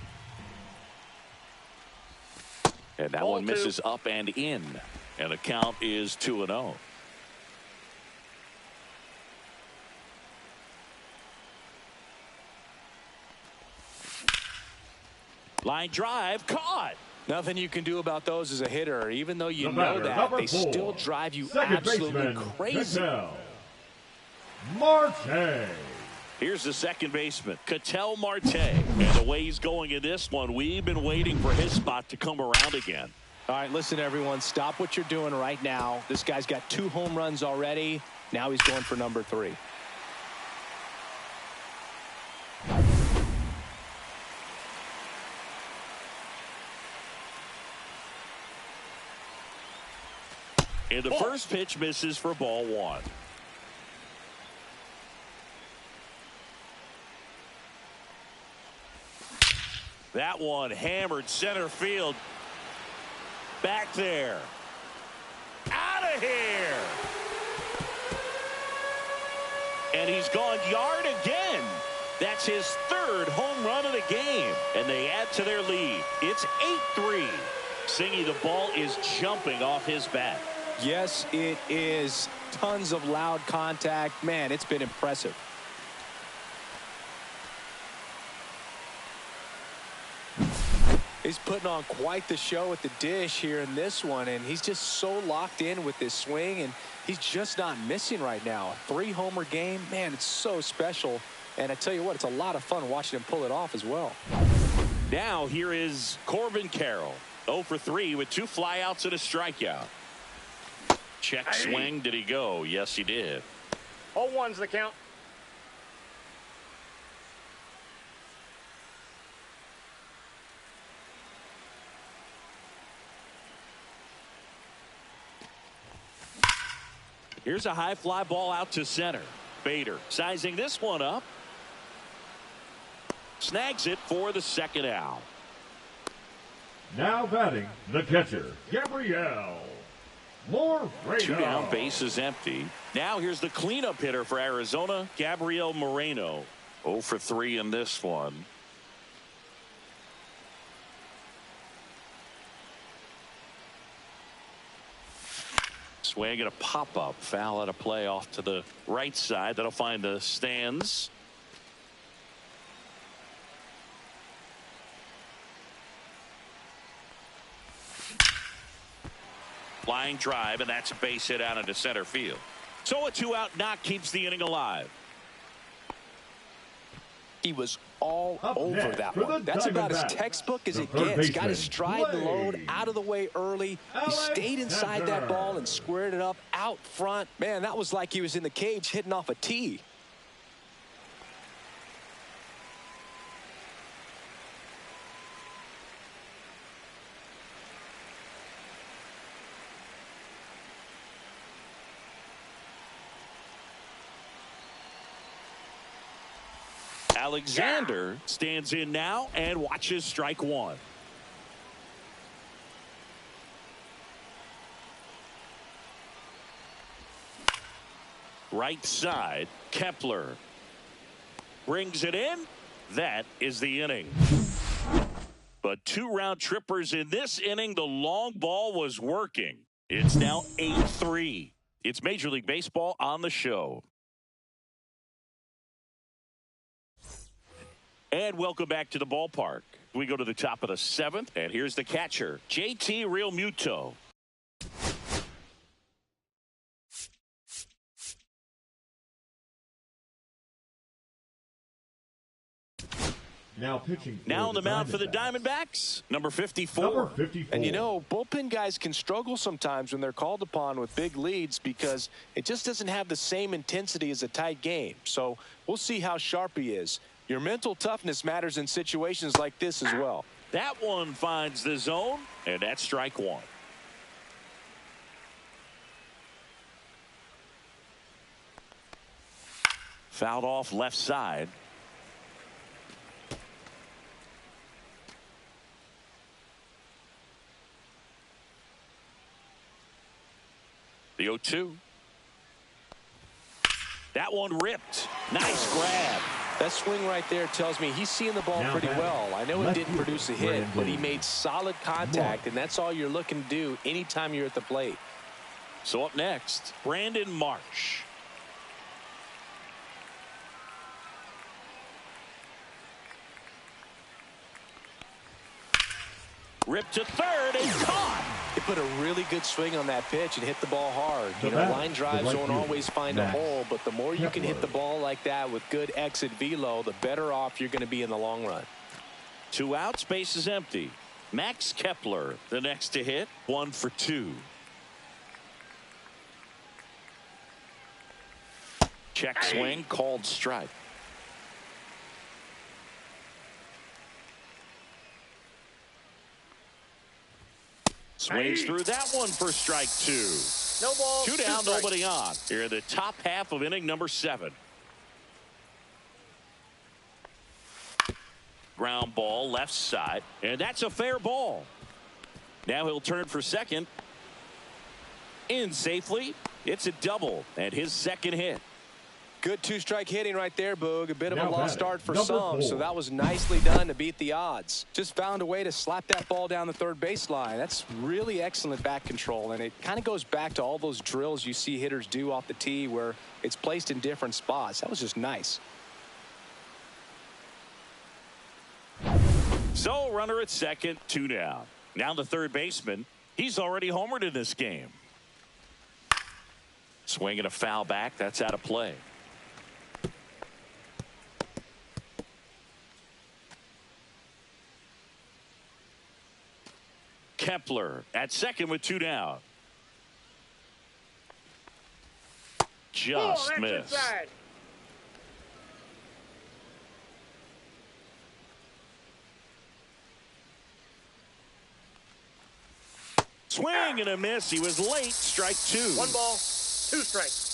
[SPEAKER 1] And that one misses up and in. And the count is 2-0. Line drive caught.
[SPEAKER 2] Nothing you can do about those as a hitter. Even though you know that, they still drive you absolutely crazy.
[SPEAKER 4] Marte.
[SPEAKER 1] Here's the second baseman, Ketel Marte. And the way he's going in this one, we've been waiting for his spot to come around again.
[SPEAKER 2] All right, listen, everyone. Stop what you're doing right now. This guy's got 2 home runs already. Now he's going for number 3.
[SPEAKER 1] And the first pitch misses for ball 1. That one hammered center field. Back there. Out of here. And he's gone yard again. That's his 3rd home run of the game. And they add to their lead. It's 8-3. Singy, the ball is jumping off his bat.
[SPEAKER 2] Yes, it is. Tons of loud contact. Man, it's been impressive. He's putting on quite the show at the dish here in this one, and he's just so locked in with this swing, and he's just not missing right now. A 3-homer game, man, it's so special. And I tell you what, it's a lot of fun watching him pull it off as well.
[SPEAKER 1] Now here is Corbin Carroll. 0 for 3 with 2 flyouts and a strikeout. Check swing. Did he go? Yes, he did.
[SPEAKER 3] 0-1's the count.
[SPEAKER 1] Here's a high fly ball out to center. Bader sizing this one up. Snags it for the 2nd out.
[SPEAKER 4] Now batting the catcher, Gabriel. More
[SPEAKER 1] 2 down, base is empty. Now here's the cleanup hitter for Arizona, Gabriel Moreno. 0 for 3 in this one. Swing and a pop-up. Foul out of play off to the right side. That'll find the stands. Flying drive, and that's a base hit out into center field. So a 2-out knock keeps the inning alive.
[SPEAKER 2] He was all over that one. That's about as textbook as it gets. Got his stride and load out of the way early. He stayed inside that ball and squared it up out front. Man, that was like he was in the cage hitting off a tee.
[SPEAKER 1] Alexander stands in now and watches strike one. Right side, Kepler brings it in. That is the inning. But 2 round trippers in this inning. The long ball was working. It's now 8-3. It's Major League Baseball on the show. And welcome back to the ballpark. We go to the top of the 7th, and here's the catcher, JT Realmuto.
[SPEAKER 4] Now pitching.
[SPEAKER 1] Now on the mound for the Diamondbacks, number 54.
[SPEAKER 4] Number 54.
[SPEAKER 2] And you know, bullpen guys can struggle sometimes when they're called upon with big leads because it just doesn't have the same intensity as a tight game. So we'll see how sharp he is. Your mental toughness matters in situations like this as well.
[SPEAKER 1] That one finds the zone, and that's strike one. Fouled off left side. The 0-2. That one ripped. Nice grab.
[SPEAKER 2] That swing right there tells me he's seeing the ball pretty well. I know it didn't produce a hit, but he made solid contact, and that's all you're looking to do anytime you're at the plate.
[SPEAKER 1] So up next, Brandon Marsh. Ripped to third and caught.
[SPEAKER 2] He put a really good swing on that pitch and hit the ball hard. You know, line drives don't always find a hole, but the more you can hit the ball like that with good exit velo, the better off you're going to be in the long run.
[SPEAKER 1] 2 outs, base is empty. Max Kepler, the next to hit, 1 for 2. Check swing, called strike. Swings through that one for strike 2.
[SPEAKER 3] No ball.
[SPEAKER 1] 2 down, nobody on. Here in the top half of inning number 7. Ground ball left side, and that's a fair ball. Now he'll turn for second. In safely. It's a double and his second hit.
[SPEAKER 2] Good 2-strike hitting right there, Boog. A bit of a lost start for some, so that was nicely done to beat the odds. Just found a way to slap that ball down the third baseline. That's really excellent bat control, and it kind of goes back to all those drills you see hitters do off the tee where it's placed in different spots. That was just nice.
[SPEAKER 1] So runner at second, 2 down. Now the third baseman. He's already homered in this game. Swinging a foul back. That's out of play. Kepler at second with 2 down. Just missed.
[SPEAKER 3] Inside.
[SPEAKER 1] Swing and a miss. He was late. Strike 2.
[SPEAKER 3] 1 ball, 2 strikes.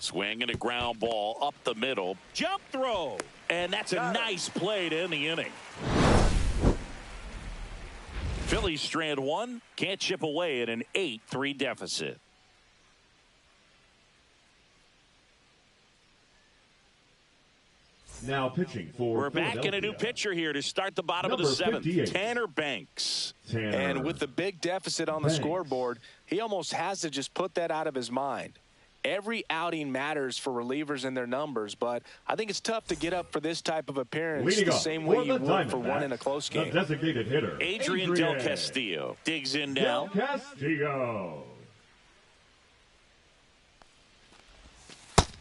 [SPEAKER 1] Swing and a ground ball up the middle. Jump throw. And that's a nice play to end the inning. Phillies strand 1. Can't chip away at an 8-3 deficit.
[SPEAKER 4] Now pitching for
[SPEAKER 1] We're back in a new pitcher here to start the bottom
[SPEAKER 4] Number
[SPEAKER 1] of the 7th.
[SPEAKER 4] 58.
[SPEAKER 1] Tanner Banks.
[SPEAKER 2] And with the big deficit on the scoreboard, he almost has to just put that out of his mind. Every outing matters for relievers and their numbers, but I think it's tough to get up for this type of appearance the same way you would for one in a close game.
[SPEAKER 4] The designated hitter,
[SPEAKER 1] Adrian Del Castillo digs in now.
[SPEAKER 4] Del Castillo.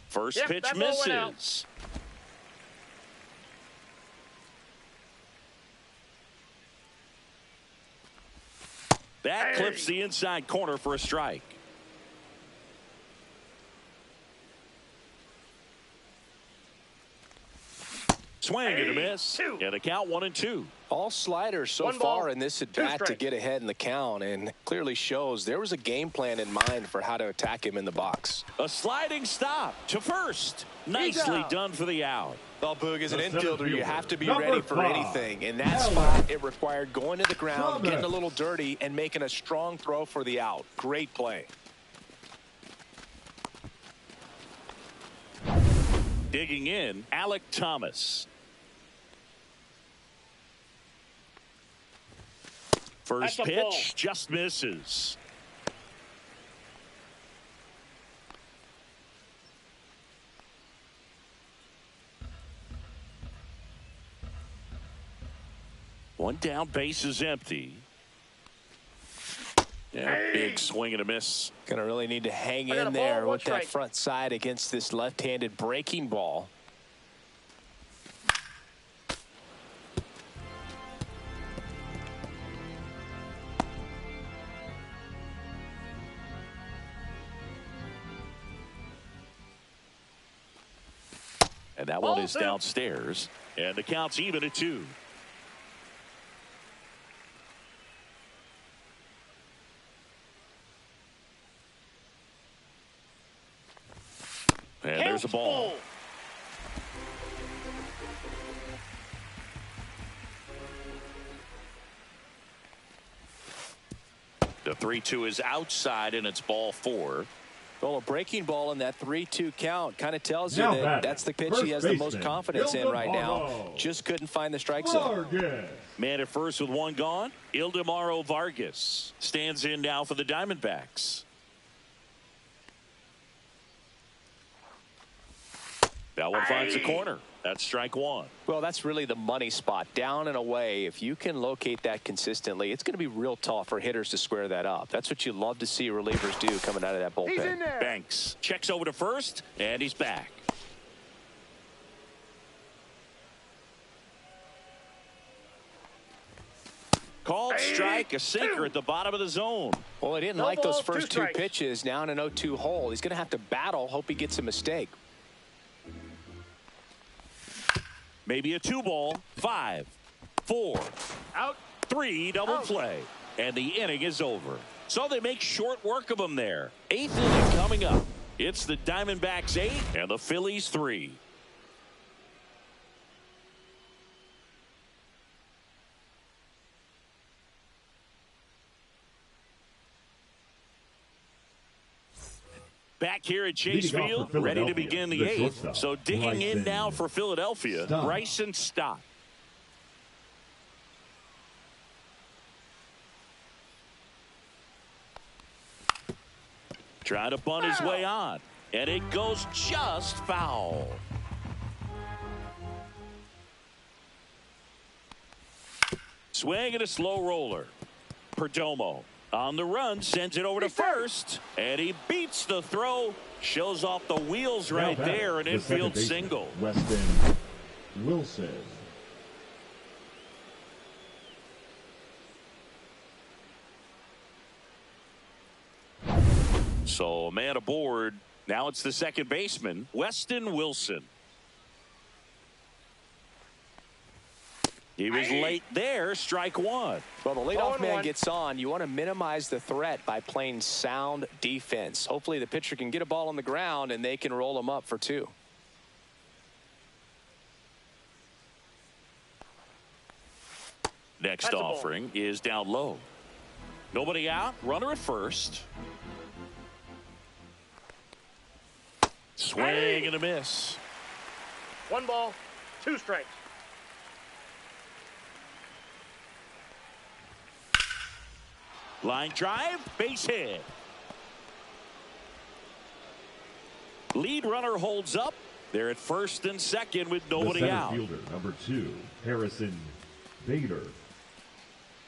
[SPEAKER 1] First pitch
[SPEAKER 3] that ball went out.
[SPEAKER 1] misses. That clips the inside corner for a strike. Swing and a miss.
[SPEAKER 3] Two.
[SPEAKER 1] And a count 1-2.
[SPEAKER 2] All sliders so
[SPEAKER 3] One ball,
[SPEAKER 2] far in this at
[SPEAKER 3] two
[SPEAKER 2] bat to
[SPEAKER 3] strikes.
[SPEAKER 2] get ahead in the count, and clearly shows there was a game plan in mind for how to attack him in the box.
[SPEAKER 1] A sliding stop to first. Nicely done for the out.
[SPEAKER 2] Well, Boog, as an
[SPEAKER 4] The center
[SPEAKER 2] infielder, you
[SPEAKER 4] fielder,
[SPEAKER 2] have to be
[SPEAKER 4] number
[SPEAKER 2] ready for
[SPEAKER 4] 5.
[SPEAKER 2] anything. In that
[SPEAKER 4] Alex
[SPEAKER 2] spot, it required going to the ground,
[SPEAKER 4] Thomas.
[SPEAKER 2] getting a little dirty, and making a strong throw for the out. Great play.
[SPEAKER 1] Digging in, Alec Thomas. First
[SPEAKER 3] That's a ball.
[SPEAKER 1] pitch just misses. One down, base is empty. Yeah, big swing and a miss.
[SPEAKER 2] Going to really need to hang
[SPEAKER 3] I got
[SPEAKER 2] in
[SPEAKER 3] a ball,
[SPEAKER 2] there
[SPEAKER 3] one
[SPEAKER 2] with that
[SPEAKER 3] strike.
[SPEAKER 2] front side against this left-handed breaking ball.
[SPEAKER 1] And that one is downstairs. And the count's even at 2. And there's a ball. The 3-2 is outside, and it's ball 4.
[SPEAKER 2] Well, a breaking ball in that 3-2 count kind of tells you
[SPEAKER 4] Now
[SPEAKER 2] that
[SPEAKER 4] batting,
[SPEAKER 2] that's the pitch
[SPEAKER 4] first
[SPEAKER 2] he has the most
[SPEAKER 4] baseman,
[SPEAKER 2] confidence in right now.
[SPEAKER 4] Ildemaro.
[SPEAKER 2] Just couldn't find the strike zone.
[SPEAKER 4] Vargas.
[SPEAKER 1] Man at first with one gone. Ildemaro Vargas stands in now for the Diamondbacks. That one finds the corner. That's strike 1.
[SPEAKER 2] Well, that's really the money spot. Down and away, if you can locate that consistently, it's going to be real tough for hitters to square that up. That's what you love to see relievers do coming out of that
[SPEAKER 3] He's in
[SPEAKER 2] bullpen.
[SPEAKER 3] there.
[SPEAKER 1] Banks checks over to first, and he's back. Called strike, a sinker at the bottom of the zone.
[SPEAKER 2] Well, he didn't
[SPEAKER 3] No
[SPEAKER 2] like those
[SPEAKER 3] balls, two
[SPEAKER 2] first 2
[SPEAKER 3] strikes.
[SPEAKER 2] pitches. Now in an 0-2 hole. He's going to have to battle, hope he gets a mistake.
[SPEAKER 1] Maybe a 2-ball. 5, 4,
[SPEAKER 3] Out.
[SPEAKER 1] 3, double
[SPEAKER 3] Out.
[SPEAKER 1] play. And the inning is over. So they make short work of him there. 8th inning coming up. It's the Diamondbacks 8 and the Phillies 3. Back here at Chase
[SPEAKER 4] Leading off
[SPEAKER 1] Field,
[SPEAKER 4] for
[SPEAKER 1] ready to
[SPEAKER 4] Philadelphia,
[SPEAKER 1] begin the
[SPEAKER 4] the
[SPEAKER 1] 8th.
[SPEAKER 4] shortstop,
[SPEAKER 1] So digging in
[SPEAKER 4] Bryson
[SPEAKER 1] now for Philadelphia,
[SPEAKER 4] Stott.
[SPEAKER 1] Bryson Stott. Trying to bunt his way on, and it goes just foul. Swing and a slow roller. Perdomo on the run, sends it over to first, and he beats the throw. Shows off the wheels right
[SPEAKER 4] Now batting,
[SPEAKER 1] there, an
[SPEAKER 4] the second
[SPEAKER 1] infield
[SPEAKER 4] baseman,
[SPEAKER 1] single.
[SPEAKER 4] Weston Wilson.
[SPEAKER 1] So a man aboard. Now it's the second baseman, Weston Wilson. He was late there, strike 1.
[SPEAKER 2] Well, the leadoff
[SPEAKER 3] 0-1.
[SPEAKER 2] man gets on. You want to minimize the threat by playing sound defense. Hopefully the pitcher can get a ball on the ground and they can roll him up for 2.
[SPEAKER 1] Next
[SPEAKER 3] That's a ball.
[SPEAKER 1] offering is down low. Nobody out, runner at first. Swing and a miss.
[SPEAKER 3] 1 ball, 2 strikes.
[SPEAKER 1] Line drive, base hit. Lead runner holds up. They're at first and second with
[SPEAKER 4] The
[SPEAKER 1] nobody
[SPEAKER 4] center
[SPEAKER 1] out.
[SPEAKER 4] fielder, number 2, Harrison Bader.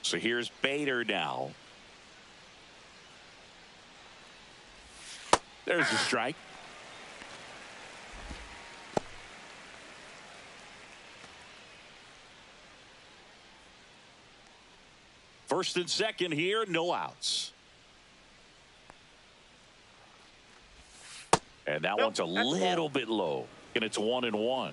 [SPEAKER 1] So here's Bader now. There's a strike. First and second here, no outs. And that one's a little bit low. And it's 1-1.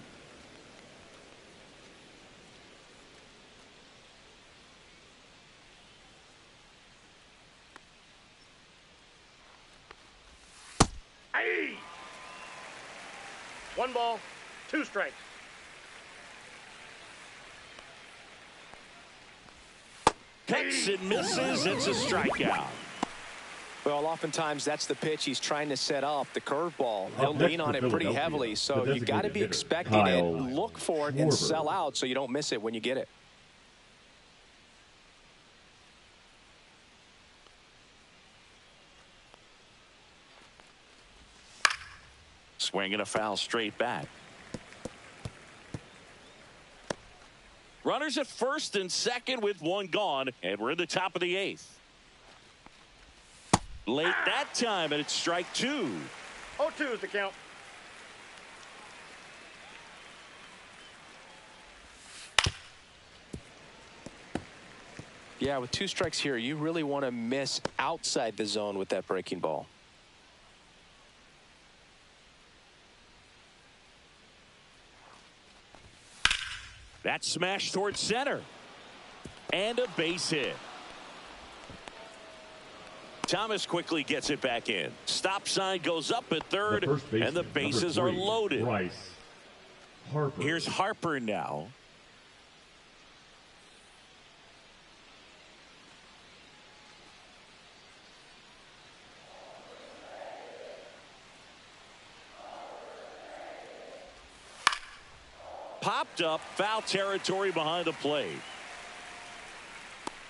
[SPEAKER 3] 1 ball, 2 strikes.
[SPEAKER 1] Cuts and misses. It's a strikeout.
[SPEAKER 2] Well, oftentimes that's the pitch he's trying to set up, the curveball. He'll lean on it pretty heavily, so you got to be expecting it, look for it, and sell out so you don't miss it when you get it.
[SPEAKER 1] Swinging a foul straight back. Runners at first and second with 1 gone, and we're in the top of the 8th. Late that time, and it's strike 2.
[SPEAKER 3] 0-2 is the count.
[SPEAKER 2] Yeah, with 2 strikes here, you really want to miss outside the zone with that breaking ball.
[SPEAKER 1] That smash towards center. And a base hit. Thomas quickly gets it back in. Stop sign goes up at third, and the bases are loaded. Here's Harper now. Popped up, foul territory behind the plate.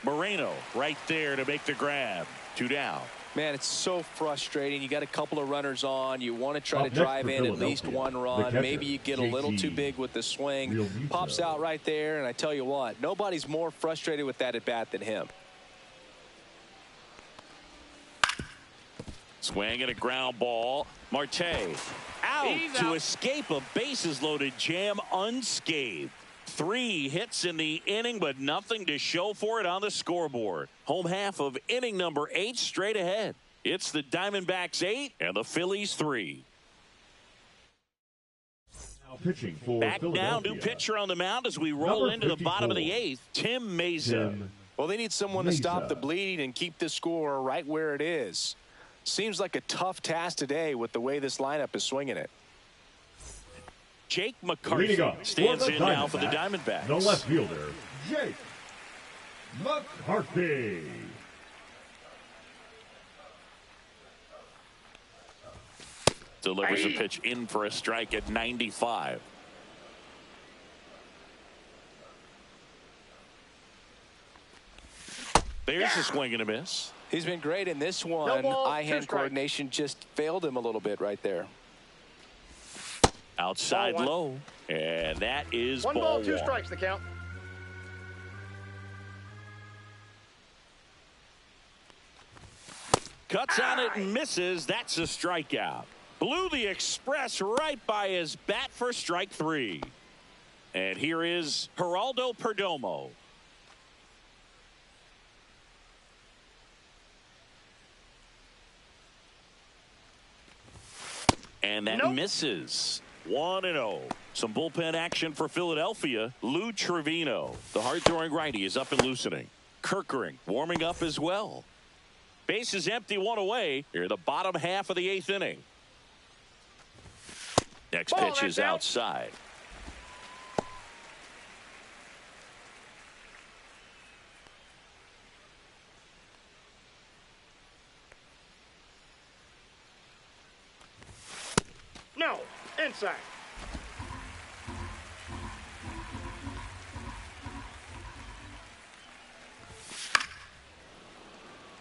[SPEAKER 1] Moreno right there to make the grab. 2 down.
[SPEAKER 2] Man, it's so frustrating. You got a couple of runners on. You want to try to drive in at least 1 run. Maybe you get a little too big with the swing. Pops out right there, and I tell you what, nobody's more frustrated with that at bat than him.
[SPEAKER 1] Swing and a ground ball. Marte out to escape a bases loaded jam unscathed. 3 hits in the inning, but nothing to show for it on the scoreboard. Home half of inning number 8 straight ahead. It's the Diamondbacks 8 and the Phillies 3.
[SPEAKER 4] Now pitching for
[SPEAKER 1] Back now,
[SPEAKER 4] Philadelphia.
[SPEAKER 1] new pitcher on the mound as we roll into the bottom of the 8th. Tim Mesa.
[SPEAKER 2] Well, they need someone to stop the bleeding and keep the score right where it is. Seems like a tough task today with the way this lineup is swinging it.
[SPEAKER 1] Jake McCarthy stands in now for the Diamondbacks.
[SPEAKER 4] The left fielder, Jake McCarthy.
[SPEAKER 1] Delivers a pitch in for a strike at 95. There's a swing and a miss.
[SPEAKER 2] He's been great in this one. Eye-hand coordination just failed him a little bit right there.
[SPEAKER 1] Outside low, and that is
[SPEAKER 3] 1 ball, 2 strikes the count.
[SPEAKER 1] Cuts on it and misses. That's a strikeout. Blew the express right by his bat for strike 3. And here is Geraldo Perdomo. And that misses. 1-0. Some bullpen action for Philadelphia. Lou Trevino, the hard-throwing righty, is up and loosening. Kirkering warming up as well. Base is empty, 1 away. Here the bottom half of the 8th inning. Next pitch is outside.
[SPEAKER 3] No, inside.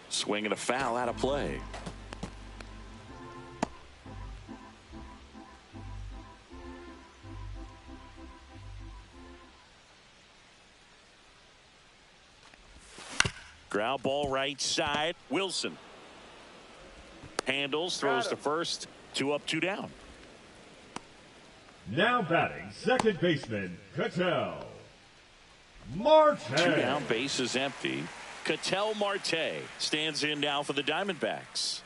[SPEAKER 1] Swing and a foul out of play. Ground ball right side. Wilson handles, throws to first. 2 up, 2 down.
[SPEAKER 4] Now batting, second baseman, Ketel Marte.
[SPEAKER 1] 2 down, base is empty. Ketel Marte stands in now for the Diamondbacks.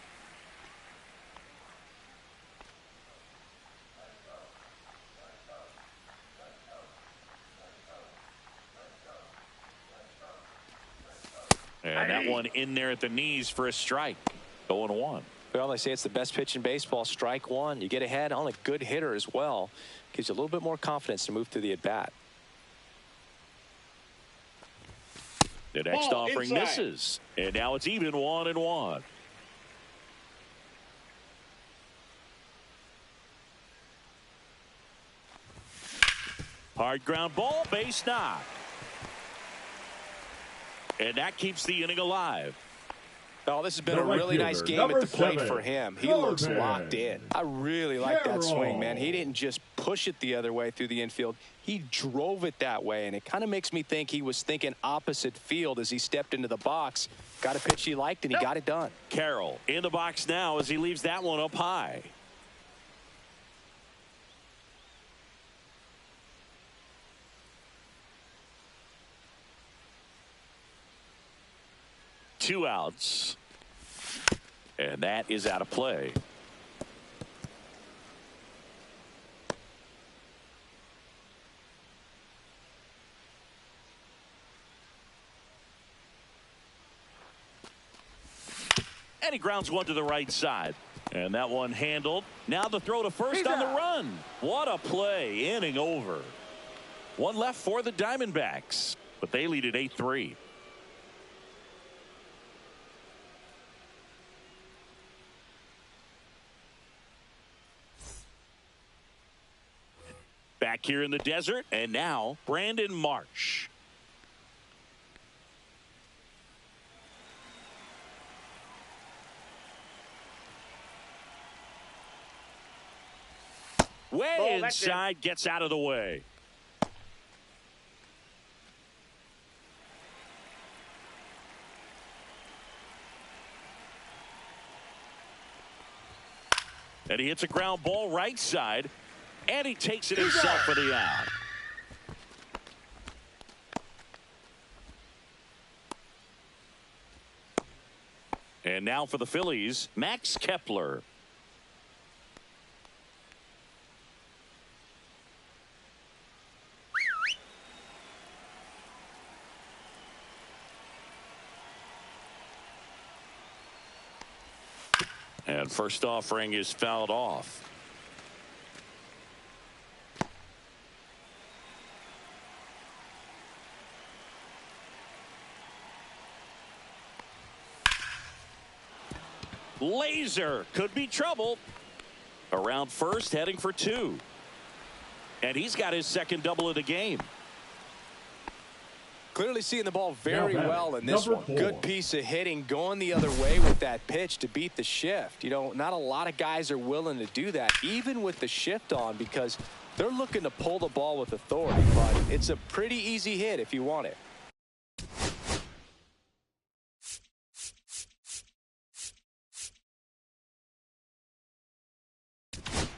[SPEAKER 1] And that one in there at the knees for a strike. 0-1.
[SPEAKER 2] Well, they say it's the best pitch in baseball. Strike one. You get ahead on a good hitter as well. Gives you a little bit more confidence to move through the at-bat.
[SPEAKER 1] The next
[SPEAKER 3] Ball
[SPEAKER 1] offering
[SPEAKER 3] inside.
[SPEAKER 1] misses. And now it's even 1-1. Hard ground ball, base knock. And that keeps the inning alive.
[SPEAKER 2] Oh, this has been
[SPEAKER 4] The
[SPEAKER 2] a
[SPEAKER 4] right
[SPEAKER 2] really nice
[SPEAKER 4] fielder,
[SPEAKER 2] game
[SPEAKER 4] number
[SPEAKER 2] at the plate
[SPEAKER 4] 7,
[SPEAKER 2] for him. He
[SPEAKER 4] Corbin.
[SPEAKER 2] looks locked in. I really like that swing, man. He
[SPEAKER 4] Carroll.
[SPEAKER 2] didn't just push it the other way through the infield. He drove it that way, and it kind of makes me think he was thinking opposite field as he stepped into the box. Got a pitch he liked, and he got it done.
[SPEAKER 1] Carroll in the box now as he leaves that one up high. Two outs. And that is out of play. And he grounds one to the right side. And that one handled. Now the throw to first on the run. What a play. Inning over. One left for the Diamondbacks. But they lead at 8-3. Back here in the desert, and now Brandon Marsh. Way
[SPEAKER 3] Ball, that's it.
[SPEAKER 1] inside, gets out of the way. And he hits a ground ball right side. And he takes it himself for the out. And now for the Phillies, Max Kepler. And first offering is fouled off. Laser could be trouble. Around first, heading for two. And he's got his second double of the game.
[SPEAKER 2] Clearly seeing the ball very
[SPEAKER 4] Now,
[SPEAKER 2] well in this one.
[SPEAKER 4] number 4.
[SPEAKER 2] Good piece of hitting, going the other way with that pitch to beat the shift. You know, not a lot of guys are willing to do that, even with the shift on, because they're looking to pull the ball with authority. But it's a pretty easy hit if you want it.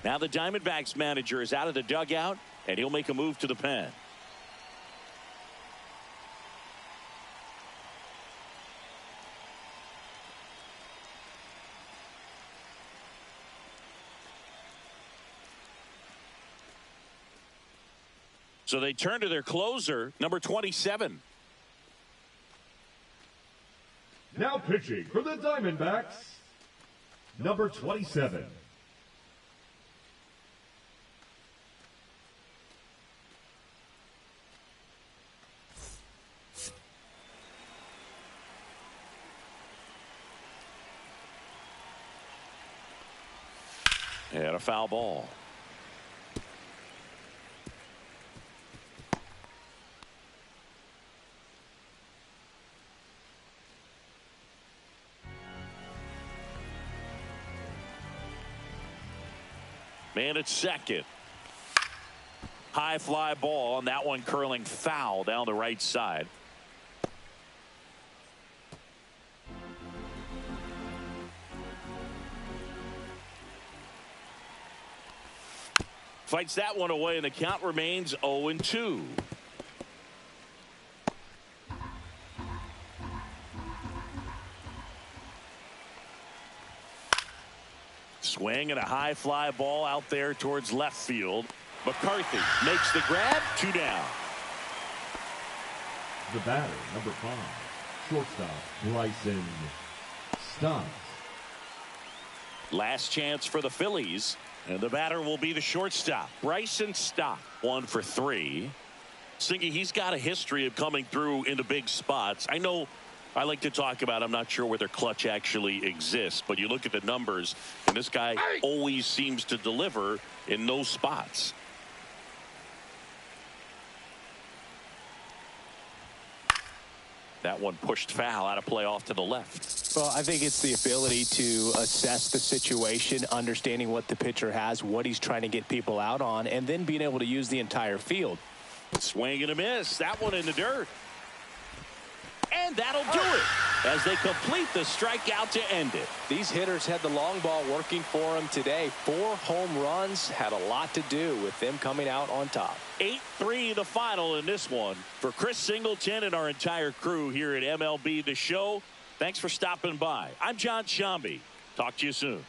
[SPEAKER 1] Now the Diamondbacks manager is out of the dugout, and he'll make a move to the pen. So they turn to their closer, number 27.
[SPEAKER 4] Now pitching for the Diamondbacks, number 27.
[SPEAKER 1] And a foul ball. Man at second. High fly ball, and that one curling foul down the right side. Fights that one away, and the count remains 0-2. Swing and a high fly ball out there towards left field. McCarthy makes the grab. 2 down.
[SPEAKER 4] The batter, number 5, shortstop Bryson Stott.
[SPEAKER 1] Last chance for the Phillies. And the batter will be the shortstop, Bryson Stott. 1 for 3. Singy, he's got a history of coming through into big spots. I know I like to talk about, I'm not sure whether clutch actually exists, but you look at the numbers, and this guy always seems to deliver in those spots. That one pushed foul, out of play off to the left.
[SPEAKER 2] Well, I think it's the ability to assess the situation, understanding what the pitcher has, what he's trying to get people out on, and then being able to use the entire field.
[SPEAKER 1] Swing and a miss. That one in the dirt. And that'll do it as they complete the strikeout to end it.
[SPEAKER 2] These hitters had the long ball working for them today. 4 home runs had a lot to do with them coming out on top.
[SPEAKER 1] 8-3 the final in this one. For Chris Singleton and our entire crew here at MLB The Show, thanks for stopping by. I'm John Shambi. Talk to you soon.